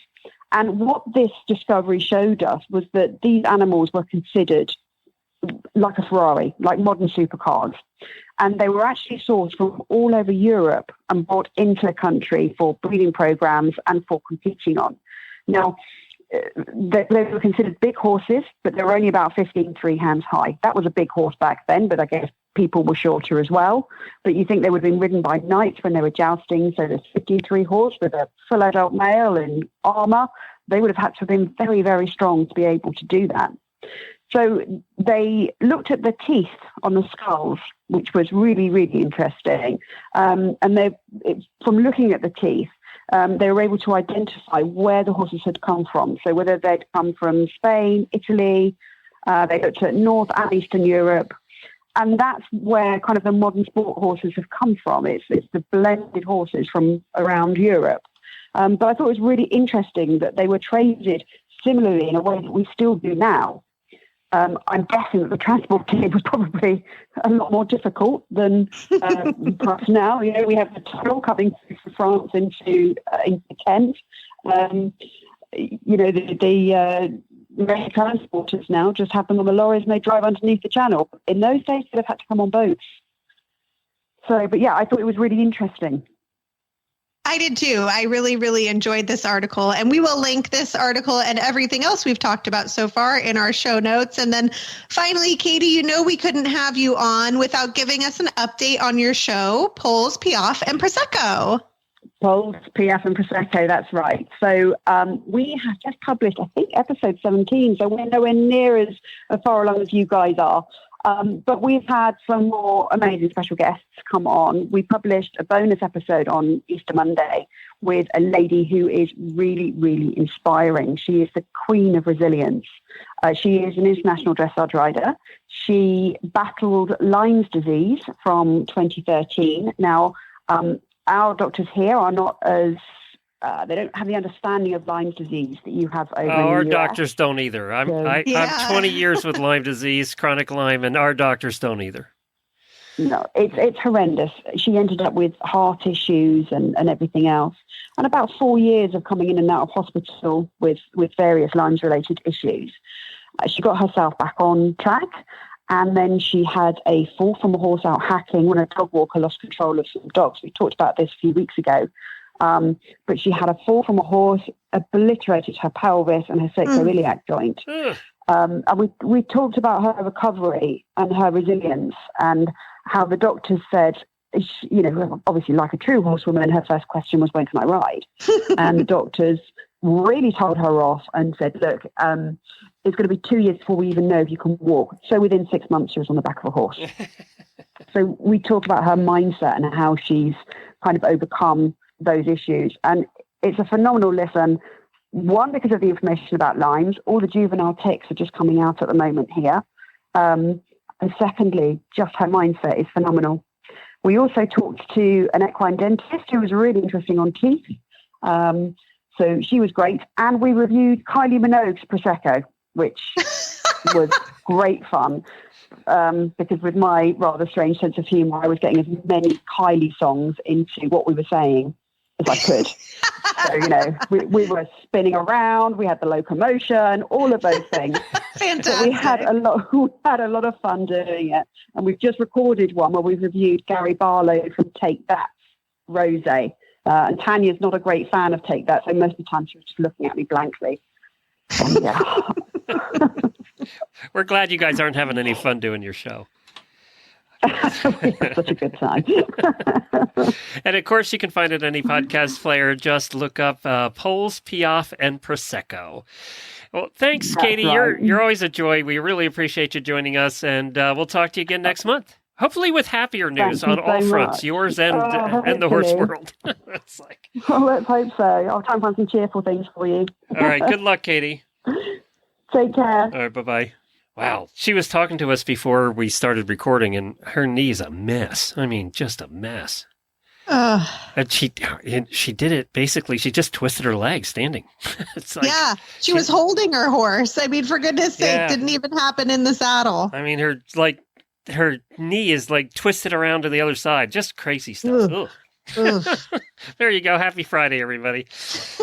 Speaker 8: And what this discovery showed us was that these animals were considered like a Ferrari, like modern supercars. And they were actually sourced from all over Europe and brought into the country for breeding programs and for competing on. Now, they were considered big horses, but they were only about 15 hands high. That was a big horse back then, but I guess people were shorter as well. But you think they would have been ridden by knights when they were jousting, so the 53 horse with a full adult male in armour, they would have had to have been very, very strong to be able to do that. So they looked at the teeth on the skulls, which was really, really interesting. And from looking at the teeth, they were able to identify where the horses had come from. So whether they'd come from Spain, Italy, they looked at North and Eastern Europe. And that's where kind of the modern sport horses have come from. It's the blended horses from around Europe. But I thought it was really interesting that they were traded similarly in a way that we still do now. I'm guessing that the transport team was probably a lot more difficult than perhaps now. We have the tunnel coming from France into Kent. The main transporters now just have them on the lorries and they drive underneath the channel. In those days, they'd have had to come on boats. So, but yeah, I thought it was really interesting.
Speaker 4: I did too. I really, really enjoyed this article, and we will link this article and everything else we've talked about so far in our show notes. And then finally, Katie, we couldn't have you on without giving us an update on your show, Poles, Piaffe, and Prosecco.
Speaker 8: Poles, Piaffe, and Prosecco, that's right. So we have just published, I think, episode 17, so we're nowhere near as far along as you guys are. But we've had some more amazing special guests come on. We published a bonus episode on Easter Monday with a lady who is really, really inspiring. She is the queen of resilience. She is an international dressage rider. She battled Lyme's disease from 2013. Now, our doctors here are not as... they don't have the understanding of Lyme disease that you have over in the
Speaker 1: our
Speaker 8: US.
Speaker 1: Doctors don't either. I'm 20 years with Lyme disease, chronic Lyme, and our doctors don't either.
Speaker 8: No, it's horrendous. She ended up with heart issues and everything else. And about 4 years of coming in and out of hospital with various Lyme's-related issues. She got herself back on track. And then she had a fall from a horse out hacking when a dog walker lost control of some dogs. We talked about this a few weeks ago. But she had a fall from a horse, obliterated her pelvis and her sacroiliac joint. And we talked about her recovery and her resilience and how the doctors said, obviously like a true horsewoman, her first question was, when can I ride? And the doctors really told her off and said, look, it's going to be 2 years before we even know if you can walk. So within 6 months, she was on the back of a horse. So we talk about her mindset and how she's kind of overcome those issues. And it's a phenomenal listen. One, because of the information about Lyme's, all the juvenile ticks are just coming out at the moment here. And secondly, just her mindset is phenomenal. We also talked to an equine dentist who was really interesting on teeth. So she was great. And we reviewed Kylie Minogue's Prosecco, which was great fun. Because with my rather strange sense of humor, I was getting as many Kylie songs into what we were saying as I could. So, we were spinning around, we had the locomotion, all of those things.
Speaker 4: Fantastic.
Speaker 8: So we had a lot of fun doing it. And we've just recorded one where we've reviewed Gary Barlow from Take That, Rosé. And Tanya's not a great fan of Take That, so most of the time she was just looking at me blankly. Yeah.
Speaker 1: We're glad you guys aren't having any fun doing your show.
Speaker 8: We had such a good time.
Speaker 1: And of course, you can find it on any podcast player. Just look up Poles, Piaffe, and Prosecco. Well, thanks,
Speaker 8: That's
Speaker 1: Katie.
Speaker 8: right.
Speaker 1: You're always a joy. We really appreciate you joining us, and we'll talk to you again next month. Hopefully with happier news
Speaker 8: Thank
Speaker 1: on
Speaker 8: you
Speaker 1: all
Speaker 8: so
Speaker 1: fronts,
Speaker 8: much.
Speaker 1: yours and the horse world. It's like,
Speaker 8: Well, let's hope so. I'll try and find some cheerful things for you.
Speaker 1: all right, good luck, Katie.
Speaker 8: Take care.
Speaker 1: All right, bye-bye. Wow, she was talking to us before we started recording, and her knee's a mess. I mean, just a mess. And she did it, basically, she just twisted her leg standing. It's like,
Speaker 4: yeah, she was holding her horse. I mean, for goodness sake, didn't even happen in the saddle.
Speaker 1: I mean, her knee is like twisted around to the other side. Just crazy stuff. Ugh. There you go. Happy Friday, everybody.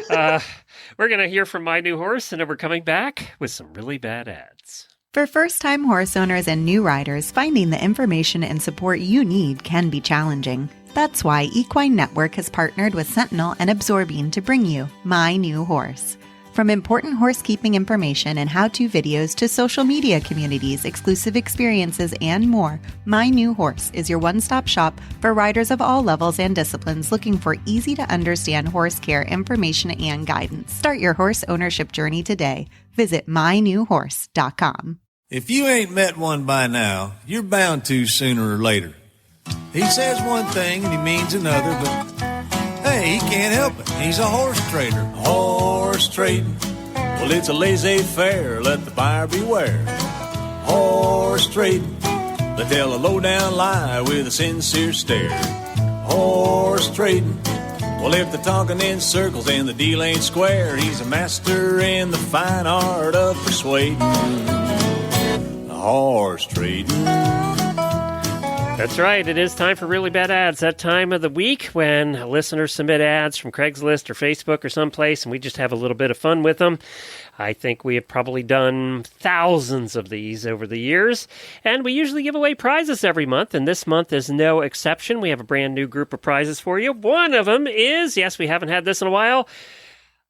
Speaker 1: We're going to hear from My New Horse, and then we're coming back with some really bad ads.
Speaker 9: For first-time horse owners and new riders, finding the information and support you need can be challenging. That's why Equine Network has partnered with Sentinel and Absorbine to bring you My New Horse. From important horsekeeping information and how-to videos to social media communities, exclusive experiences, and more, My New Horse is your one-stop shop for riders of all levels and disciplines looking for easy-to-understand horse care information and guidance. Start your horse ownership journey today. Visit mynewhorse.com.
Speaker 10: If you ain't met one by now, you're bound to sooner or later. He says one thing and he means another, but hey, he can't help it. He's a horse trader. Horse trading. Well, it's a laissez-faire. Let the buyer beware. Horse trading. They tell a low-down lie with a sincere stare. Horse trading. Well, if they're talking in circles and the deal ain't square, he's a master in the fine art of persuading. Horse trading.
Speaker 1: That's right. It is time for Really Bad Ads, that time of the week when listeners submit ads from Craigslist or Facebook or someplace, and we just have a little bit of fun with them. I think we have probably done thousands of these over the years, and we usually give away prizes every month, and this month is no exception. We have a brand new group of prizes for you. One of them is, yes, we haven't had this in a while,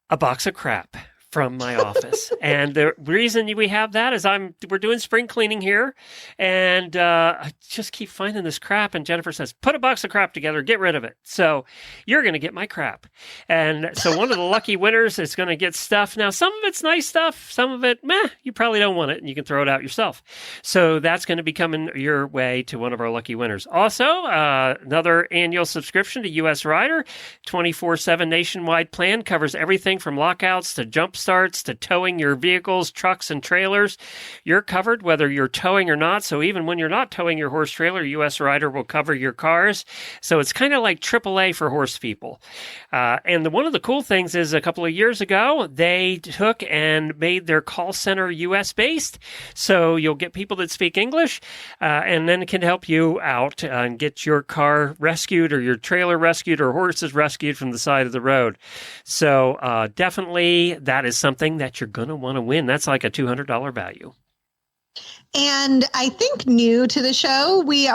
Speaker 1: a box of crap from my office. And the reason we have that is we're doing spring cleaning here, and I just keep finding this crap, and Jennifer says, put a box of crap together, get rid of it. So you're going to get my crap. And so one of the lucky winners is going to get stuff. Now, some of it's nice stuff, some of it, you probably don't want it, and you can throw it out yourself. So that's going to be coming your way to one of our lucky winners. Also, another annual subscription to U.S. Rider, 24/7 nationwide plan, covers everything from lockouts to jump starts to towing your vehicles, trucks, and trailers. You're covered whether you're towing or not. So even when you're not towing your horse trailer, U.S. Rider will cover your cars. So it's kind of like AAA for horse people. And one of the cool things is a couple of years ago, they took and made their call center U.S. based. So you'll get people that speak English and then can help you out and get your car rescued or your trailer rescued or horses rescued from the side of the road. So definitely that is something that you're going to want to win. That's like a $200 value.
Speaker 4: And I think new to the show, we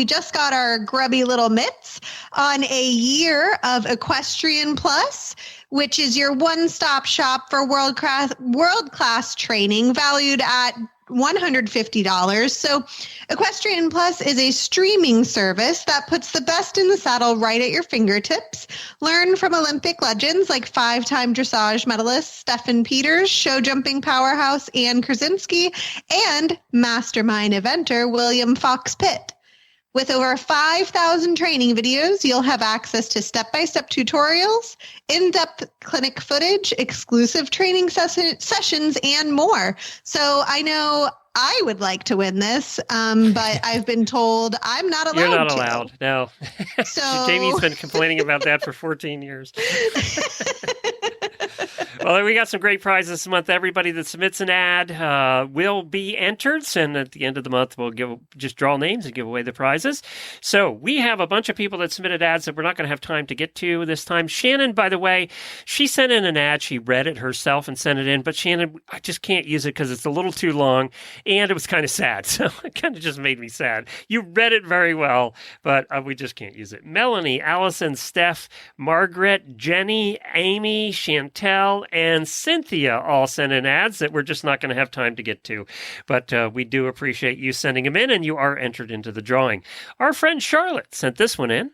Speaker 4: just got our grubby little mitts on a year of Equestrian Plus, which is your one-stop shop for world-class training valued at $150. So Equestrian Plus is a streaming service that puts the best in the saddle right at your fingertips. Learn from Olympic legends like 5-time dressage medalist Stefan Peters, show jumping powerhouse Ann Krasinski, and mastermind eventer William Fox Pitt. With over 5,000 training videos, you'll have access to step-by-step tutorials, in-depth clinic footage, exclusive training sessions, and more. So I know I would like to win this, but I've been told I'm not allowed to.
Speaker 1: You're not allowed, no.
Speaker 4: So
Speaker 1: Jamie's been complaining about that for 14 years. Well, we got some great prizes this month. Everybody that submits an ad will be entered, and at the end of the month, we'll just draw names and give away the prizes. So we have a bunch of people that submitted ads that we're not going to have time to get to this time. Shannon, by the way, she sent in an ad. She read it herself and sent it in, but Shannon, I just can't use it because it's a little too long, and it was kind of sad, so it kind of just made me sad. You read it very well, but we just can't use it. Melanie, Allison, Steph, Margaret, Jenny, Amy, Chantel, and Cynthia all sent in ads that we're just not going to have time to get to. But we do appreciate you sending them in, and you are entered into the drawing. Our friend Charlotte sent this one in.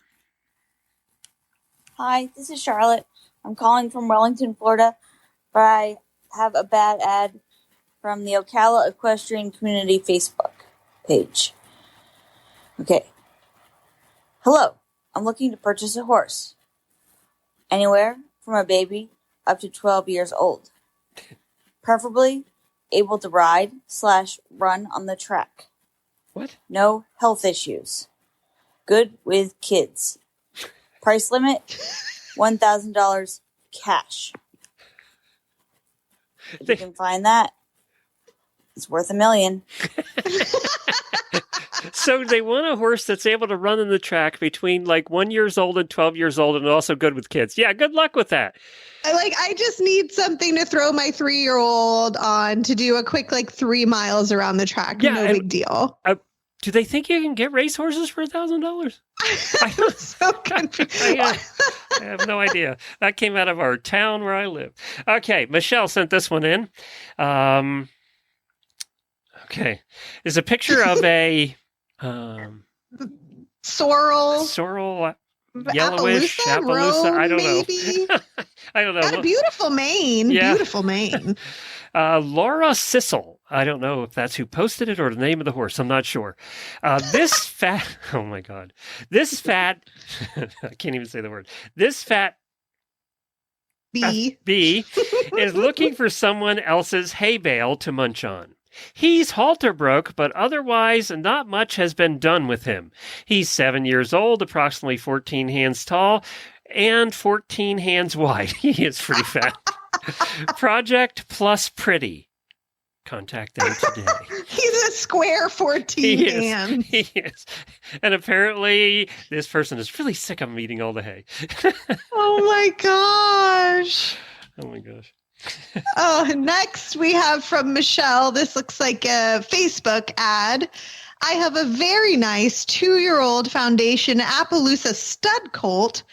Speaker 11: Hi, this is Charlotte. I'm calling from Wellington, Florida, but I have a bad ad from the Ocala Equestrian Community Facebook page. Okay. Hello, I'm looking to purchase a horse. Anywhere from a baby up to 12 years old. Preferably able to ride/run on the track.
Speaker 1: What?
Speaker 11: No health issues. Good with kids. Price limit, $1,000 cash. If you can find that, it's worth $1 million.
Speaker 1: So they want a horse that's able to run in the track between like 1 year old and 12 years old, and also good with kids. Yeah, good luck with that.
Speaker 4: I just need something to throw my 3-year-old on to do a quick 3 miles around the track. Yeah, no big deal.
Speaker 1: Do they think you can get racehorses for $1,000?
Speaker 4: I'm so confused.
Speaker 1: I have no idea. That came out of our town where I live. Okay, Michelle sent this one in. Okay, there's a picture of a sorrel, yellowish Appaloosa. I don't know. I don't know.
Speaker 4: Got a beautiful mane. Yeah. Beautiful mane.
Speaker 1: Laura Sissel. I don't know if that's who posted it or the name of the horse. I'm not sure. This fat. Oh my God. This fat. I can't even say the word. This fat. B is looking for someone else's hay bale to munch on. He's halter broke, but otherwise not much has been done with him. He's 7 years old, approximately 14 hands tall, and 14 hands wide. He is pretty fat. Project plus pretty. Contact them today.
Speaker 4: He's a square 14 hands.
Speaker 1: He is. And apparently this person is really sick of him eating all the hay.
Speaker 4: Oh my gosh.
Speaker 1: Oh my gosh.
Speaker 4: Next we have from Michelle. This looks like a Facebook ad. I have a very nice 2-year-old foundation Appaloosa stud colt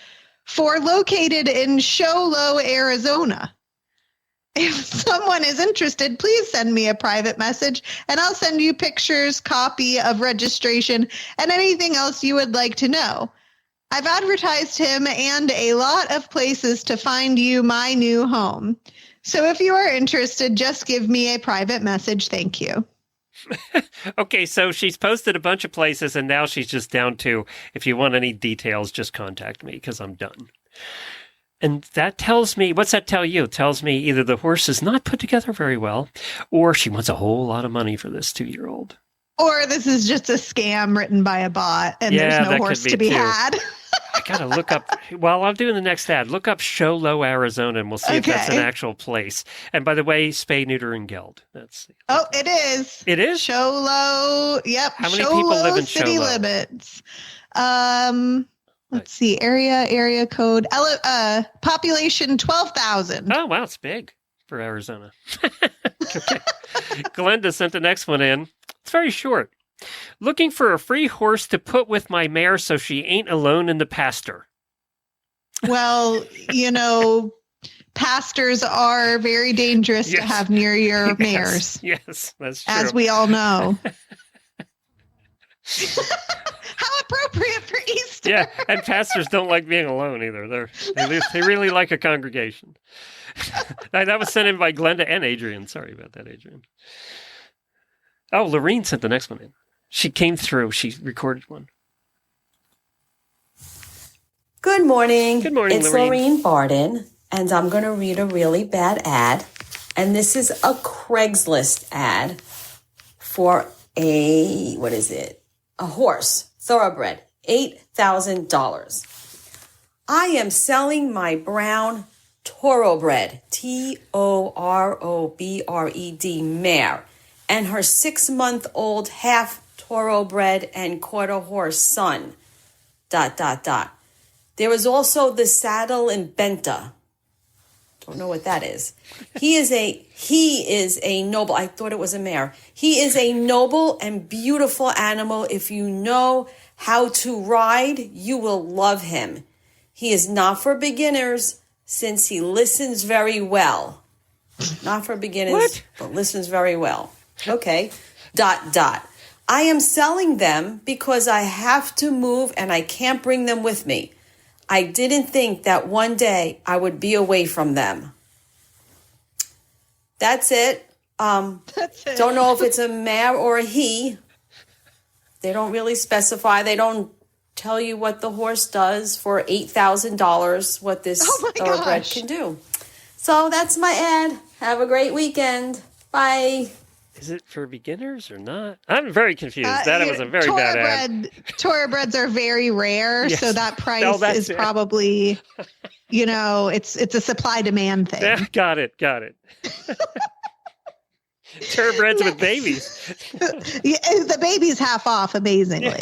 Speaker 4: located in Show Low, Arizona. If someone is interested, please send me a private message and I'll send you pictures, copy of registration, and anything else you would like to know. I've advertised him and a lot of places to find you my new home. So if you are interested, just give me a private message. Thank you.
Speaker 1: Okay, so she's posted a bunch of places and now she's just down to, if you want any details, just contact me because I'm done. And that tells me, what's that tell you? It tells me either the horse is not put together very well, or she wants a whole lot of money for this 2-year-old.
Speaker 4: Or this is just a scam written by a bot and there's no horse to be had.
Speaker 1: I got to look up, while I'm doing the next ad, look up Show Low, Arizona, and we'll see if that's an actual place. And by the way, spay, neuter, and geld.
Speaker 4: It is.
Speaker 1: It is?
Speaker 4: Show Low. Yep.
Speaker 1: How many people live in Show Low?
Speaker 4: City limits. Let's see. Area code. Population 12,000.
Speaker 1: Oh, wow. It's big. for Arizona. Okay. Glenda sent the next one in. It's very short. Looking for a free horse to put with my mare so she ain't alone in the pasture.
Speaker 4: Well, pastors are very dangerous to have near your mares.
Speaker 1: Yes, that's true.
Speaker 4: As we all know. How appropriate for Easter.
Speaker 1: Yeah, and pastors don't like being alone either. They really like a congregation. That was sent in by Glenda and Adrian. Sorry about that, Adrian. Oh, Lorene sent the next one in. She came through. She recorded one.
Speaker 12: Good morning.
Speaker 1: Good morning,
Speaker 12: It's
Speaker 1: Lorene
Speaker 12: Barden, and I'm going to read a really bad ad. And this is a Craigslist ad for a horse, thoroughbred, $8,000. I am selling my brown Torobred, Torobred mare, and her 6-month-old half Torobred and quarter horse son, ... There is also the saddle and benta. Don't know what that is. He is a noble. I thought it was a mare. He is a noble and beautiful animal. If you know how to ride, you will love him. He is not for beginners since he listens very well. Not for beginners, but listens very well. Okay. ... I am selling them because I have to move and I can't bring them with me. I didn't think that one day I would be away from them. That's it.
Speaker 4: That's it.
Speaker 12: Don't know if it's a mare or a he. They don't really specify. They don't tell you what the horse does for $8,000, what this thoroughbred can do. So that's my ad. Have a great weekend. Bye.
Speaker 1: Is it for beginners or not? I'm very confused. That was a very bad ad.
Speaker 4: Thoroughbreds are very rare,
Speaker 1: Yes.
Speaker 4: so that price is probably, it's a supply-demand thing.
Speaker 1: Yeah, got it. Thoroughbreds with babies.
Speaker 4: The baby's half off, amazingly,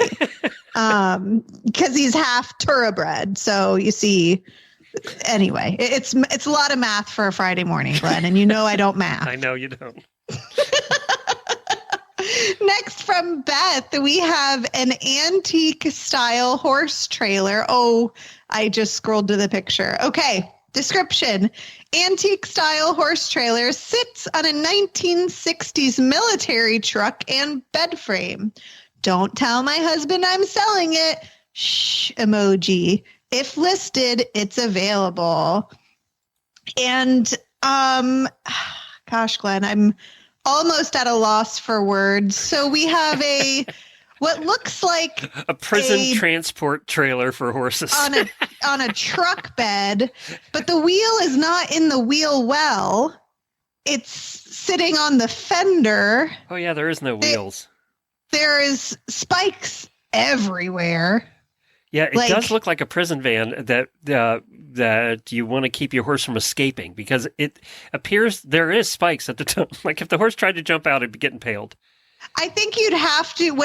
Speaker 4: because he's half thoroughbred. So you see, anyway, it's a lot of math for a Friday morning, Glenn, and I don't math.
Speaker 1: I know you don't.
Speaker 4: Next from Beth, we have an antique style horse trailer. Oh, I just scrolled to the picture. Okay, description. Antique style horse trailer sits on a 1960s military truck and bed frame. Don't tell my husband I'm selling it. Shh emoji. If listed, it's available. And gosh, Glenn, I'm almost at a loss for words. So we have what looks like
Speaker 1: a prison transport trailer for horses
Speaker 4: on a truck bed, but the wheel is not in the wheel well. It's sitting on the fender.
Speaker 1: Oh yeah, there is no wheels.
Speaker 4: There is spikes everywhere.
Speaker 1: Yeah, it does look like a prison van that you want to keep your horse from escaping, because it appears there is spikes at the top. Like if the horse tried to jump out, it'd be getting impaled.
Speaker 4: I think you'd have to,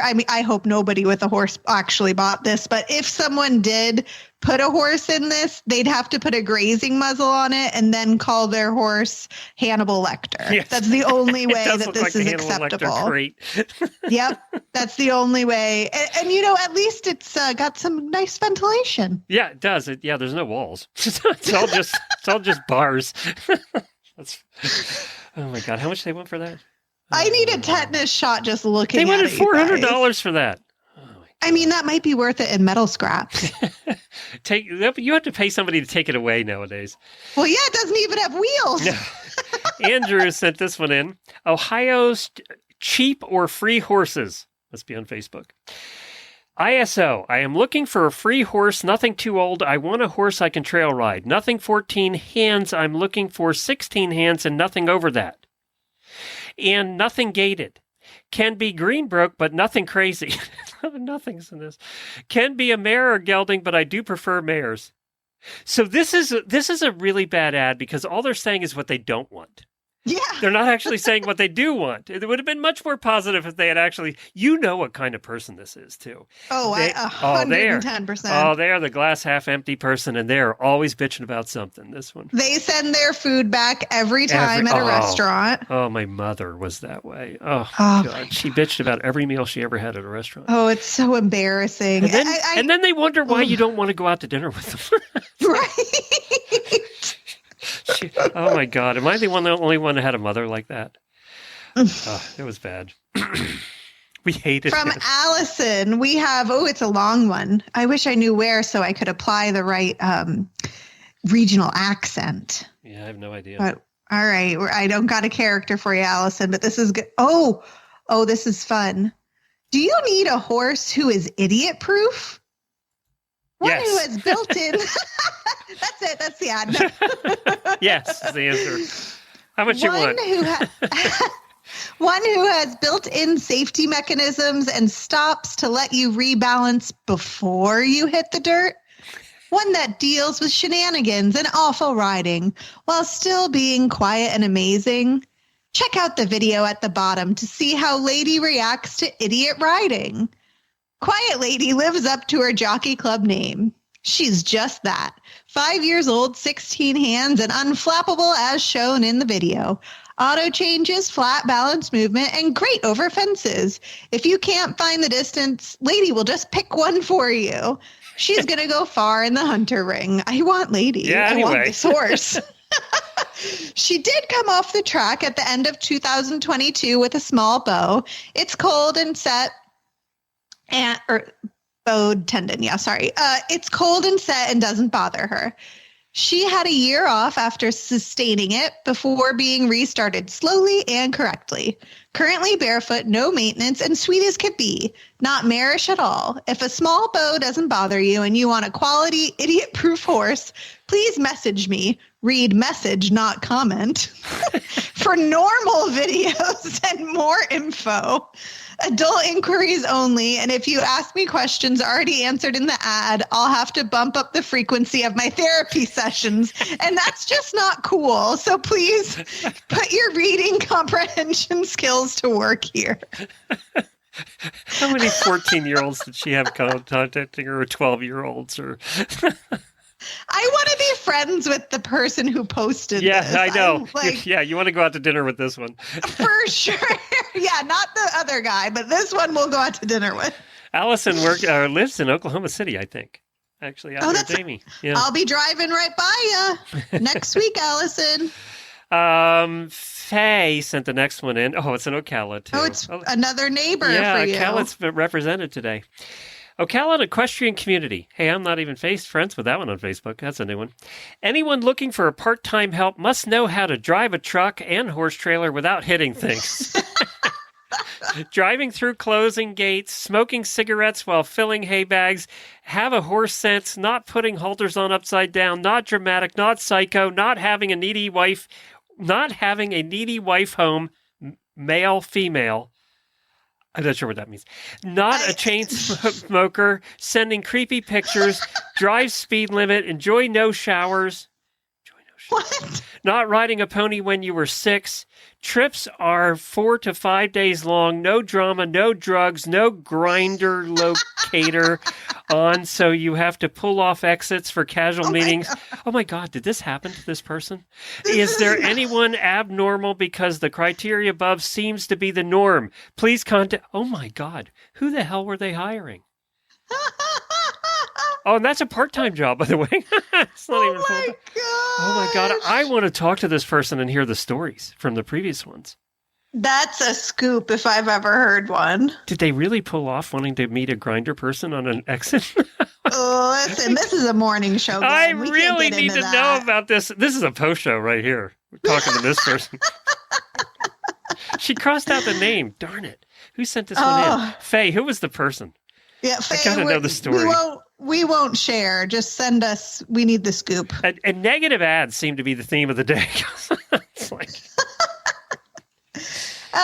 Speaker 4: I mean, I hope nobody with a horse actually bought this, but if someone did put a horse in this, they'd have to put a grazing muzzle on it and then call their horse Hannibal Lecter. Yes. That's the only way that this is acceptable.
Speaker 1: Great.
Speaker 4: Yep. That's the only way. And at least it's got some nice ventilation.
Speaker 1: Yeah, it does. There's no walls. It's all just bars. Oh my God. How much they want for that?
Speaker 4: I need a tetanus shot just looking at it.
Speaker 1: They wanted $400 for that.
Speaker 4: I mean, that might be worth it in metal scraps.
Speaker 1: You have to pay somebody to take it away nowadays.
Speaker 4: Well, yeah, it doesn't even have wheels.
Speaker 1: Andrew sent this one in. Ohio's cheap or free horses. Must be on Facebook. ISO, I am looking for a free horse, nothing too old. I want a horse I can trail ride. Nothing 14 hands. I'm looking for 16 hands and nothing over that. And nothing gated. Can be Greenbrook, but nothing crazy. Nothing's in this. Can be a mare or gelding, but I do prefer mares. So this is a really bad ad because all they're saying is what they don't want.
Speaker 4: Yeah.
Speaker 1: They're not actually saying what they do want. It would have been much more positive if they had actually, you know what kind of person this is, too.
Speaker 4: Oh, 110%.
Speaker 1: Oh, they are the glass half empty person, and they're always bitching about something, this one.
Speaker 4: They send their food back every time at a restaurant.
Speaker 1: Oh, my mother was that way. Oh God. She bitched about every meal she ever had at a restaurant.
Speaker 4: Oh, it's so embarrassing.
Speaker 1: And then they wonder why you don't want to go out to dinner with them.
Speaker 4: Right.
Speaker 1: Oh my God! Am I the only one that had a mother like that? It was bad. We hated
Speaker 4: From
Speaker 1: it.
Speaker 4: Allison, we have. Oh, it's a long one. I wish I knew where so I could apply the right regional accent.
Speaker 1: Yeah, I have no idea.
Speaker 4: But all right, I don't got a character for you, Allison. But this is good. Oh, this is fun. Do you need a horse who is idiot-proof? One who has built-in. That's it. That's the ad.
Speaker 1: Yes, is the answer. How much you want?
Speaker 4: One who has built-in safety mechanisms and stops to let you rebalance before you hit the dirt. One that deals with shenanigans and awful riding while still being quiet and amazing. Check out the video at the bottom to see how Lady reacts to idiot riding. Quiet Lady lives up to her jockey club name. She's just that. 5 years old, 16 hands, and unflappable as shown in the video. Auto changes, flat balance movement, and great over fences. If you can't find the distance, Lady will just pick one for you. She's going to go far in the hunter ring. I want Lady.
Speaker 1: Yeah, anyway.
Speaker 4: I want this horse. She did come off the track at the end of 2022 with a small bow. It's cold and set. Bowed tendon. Yeah, sorry. It's cold and set and doesn't bother her. She had a year off after sustaining it before being restarted slowly and correctly. Currently barefoot, no maintenance, and sweet as could be. Not marish at all. If a small bow doesn't bother you and you want a quality, idiot-proof horse, please message me. Read message, not comment. For normal videos and more info. Adult inquiries only, and if you ask me questions already answered in the ad, I'll have to bump up the frequency of my therapy sessions, and that's just not cool. So please put your reading comprehension skills to work here.
Speaker 1: How many 14-year-olds did she have contacting her, or 12-year-olds? Or
Speaker 4: I want to be friends with the person who posted this.
Speaker 1: Yeah, I know. Yeah, you want to go out to dinner with this one.
Speaker 4: For sure. Yeah, not the other guy, but this one we'll go out to dinner with. Allison
Speaker 1: lives in Oklahoma City, I think. Actually, out there, Jamie. Yeah.
Speaker 4: I'll be driving right by you next week, Allison.
Speaker 1: Faye sent the next one in. Oh, it's in Ocala, too.
Speaker 4: Oh, it's another neighbor for you.
Speaker 1: Yeah, Ocala's represented today. Ocala Equestrian Community. Hey, I'm not even friends with that one on Facebook. That's a new one. Anyone looking for a part-time help must know how to drive a truck and horse trailer without hitting things. Driving through closing gates, smoking cigarettes while filling hay bags, have a horse sense, not putting halters on upside down, not dramatic, not psycho, not having a needy wife home, male, female. I'm not sure what that means. Not a chain smoker, sending creepy pictures, drive speed limit, enjoy no showers.
Speaker 4: What?
Speaker 1: Not riding a pony when you were 6. Trips are 4 to 5 days long. No drama, no drugs, no grinder locator on, so you have to pull off exits for casual meetings. Oh my God, did this happen to this person? Is there anyone abnormal because the criteria above seems to be the norm? Please contact... Oh my God, who the hell were they hiring? Oh, and that's a part-time job, by the way. It's not even full-time. Oh my God, I want to talk to this person and hear the stories from the previous ones.
Speaker 4: That's a scoop if I've ever heard one.
Speaker 1: Did they really pull off wanting to meet a grinder person on an exit?
Speaker 4: Oh, listen, this is a morning show. Glenn.
Speaker 1: I really need to know about this. This is a post show right here. We're talking to this person. She crossed out the name. Darn it. Who sent this one in? Faye, who was the person?
Speaker 4: Yeah, Faye,
Speaker 1: I gotta know the story.
Speaker 4: We won't share. Just send us. We need the scoop.
Speaker 1: And negative ads seem to be the theme of the day. It's like...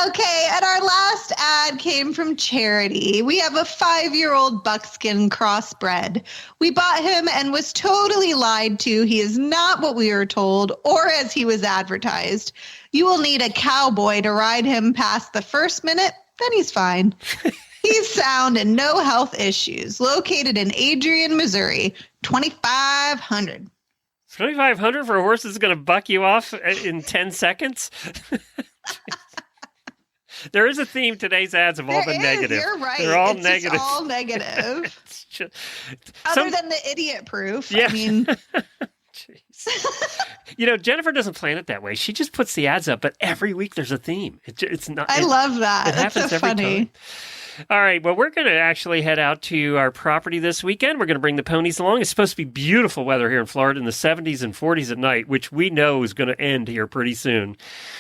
Speaker 4: Okay, and our last ad came from Charity. We have a 5-year-old buckskin crossbred. We bought him and was totally lied to. He is not what we were told or as he was advertised. You will need a cowboy to ride him past the first minute, then he's fine. He's sound and no health issues. Located in Adrian, Missouri, $2,500.
Speaker 1: $2,500 for a horse that's going to buck you off in 10 seconds? There is a theme. Today's ads have all been negative.
Speaker 4: You're right.
Speaker 1: They're all
Speaker 4: it's
Speaker 1: negative.
Speaker 4: Just all negative.
Speaker 1: Other
Speaker 4: than the idiot proof.
Speaker 1: Yeah.
Speaker 4: I mean,
Speaker 1: jeez. Jennifer doesn't plan it that way. She just puts the ads up, but every week there's a theme. It's not.
Speaker 4: I love that.
Speaker 1: It happens
Speaker 4: so
Speaker 1: every
Speaker 4: funny.
Speaker 1: time. All right. Well, we're going to actually head out to our property this weekend. We're going to bring the ponies along. It's supposed to be beautiful weather here in Florida in the 70s and 40s at night, which we know is going to end here pretty soon.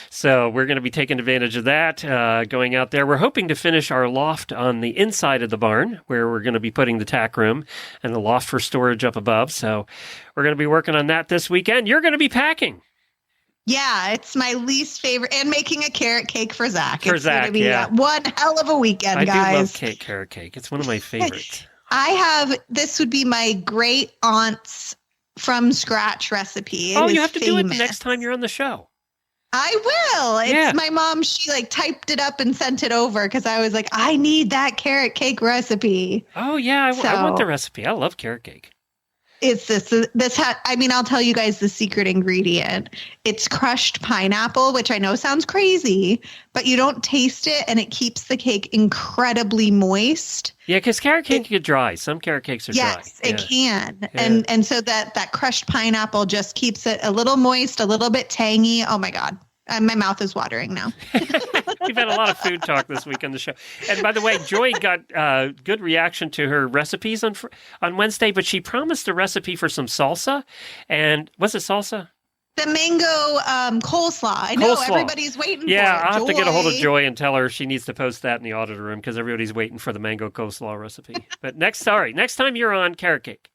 Speaker 1: So we're going to be taking advantage of that, going out there. We're hoping to finish our loft on the inside of the barn, where we're going to be putting the tack room and the loft for storage up above. So we're going to be working on that this weekend. You're going to be packing.
Speaker 4: Yeah, it's my least favorite. And making a carrot cake for Zach.
Speaker 1: For
Speaker 4: it's
Speaker 1: Zach,
Speaker 4: going to be
Speaker 1: yeah.
Speaker 4: One hell of a weekend, guys.
Speaker 1: I do love carrot cake. It's one of my favorites.
Speaker 4: This would be my great aunt's from scratch recipe.
Speaker 1: You have to do it the next time you're on the show.
Speaker 4: I will. It's my mom. She typed it up and sent it over because I was like, I need that carrot cake recipe.
Speaker 1: Oh, yeah. I want the recipe. I love carrot cake.
Speaker 4: It's I'll tell you guys the secret ingredient. It's crushed pineapple, which I know sounds crazy, but you don't taste it and it keeps the cake incredibly moist.
Speaker 1: Yeah, because carrot cake can get dry. Some carrot cakes are dry.
Speaker 4: Yes, it can.
Speaker 1: Yeah.
Speaker 4: And so that crushed pineapple just keeps it a little moist, a little bit tangy. Oh my God. My mouth is watering now.
Speaker 1: We've had a lot of food talk this week on the show. And by the way, Joy got good reaction to her recipes on Wednesday, but she promised a recipe for some salsa. And was it salsa?
Speaker 4: The mango coleslaw. I know everybody's waiting for it.
Speaker 1: Yeah, I'll have to get a hold of Joy and tell her she needs to post that in the auditor room because everybody's waiting for the mango coleslaw recipe. But next time you're on, carrot cake.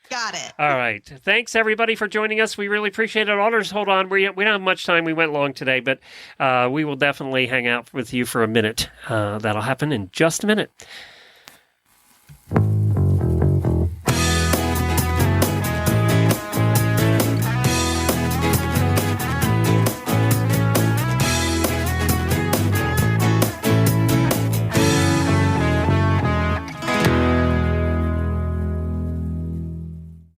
Speaker 4: Got it.
Speaker 1: All right. Thanks, everybody, for joining us. We really appreciate it. Auditors, hold on. We don't have much time. We went long today, but we will definitely hang out with you for a minute. That'll happen in just a minute.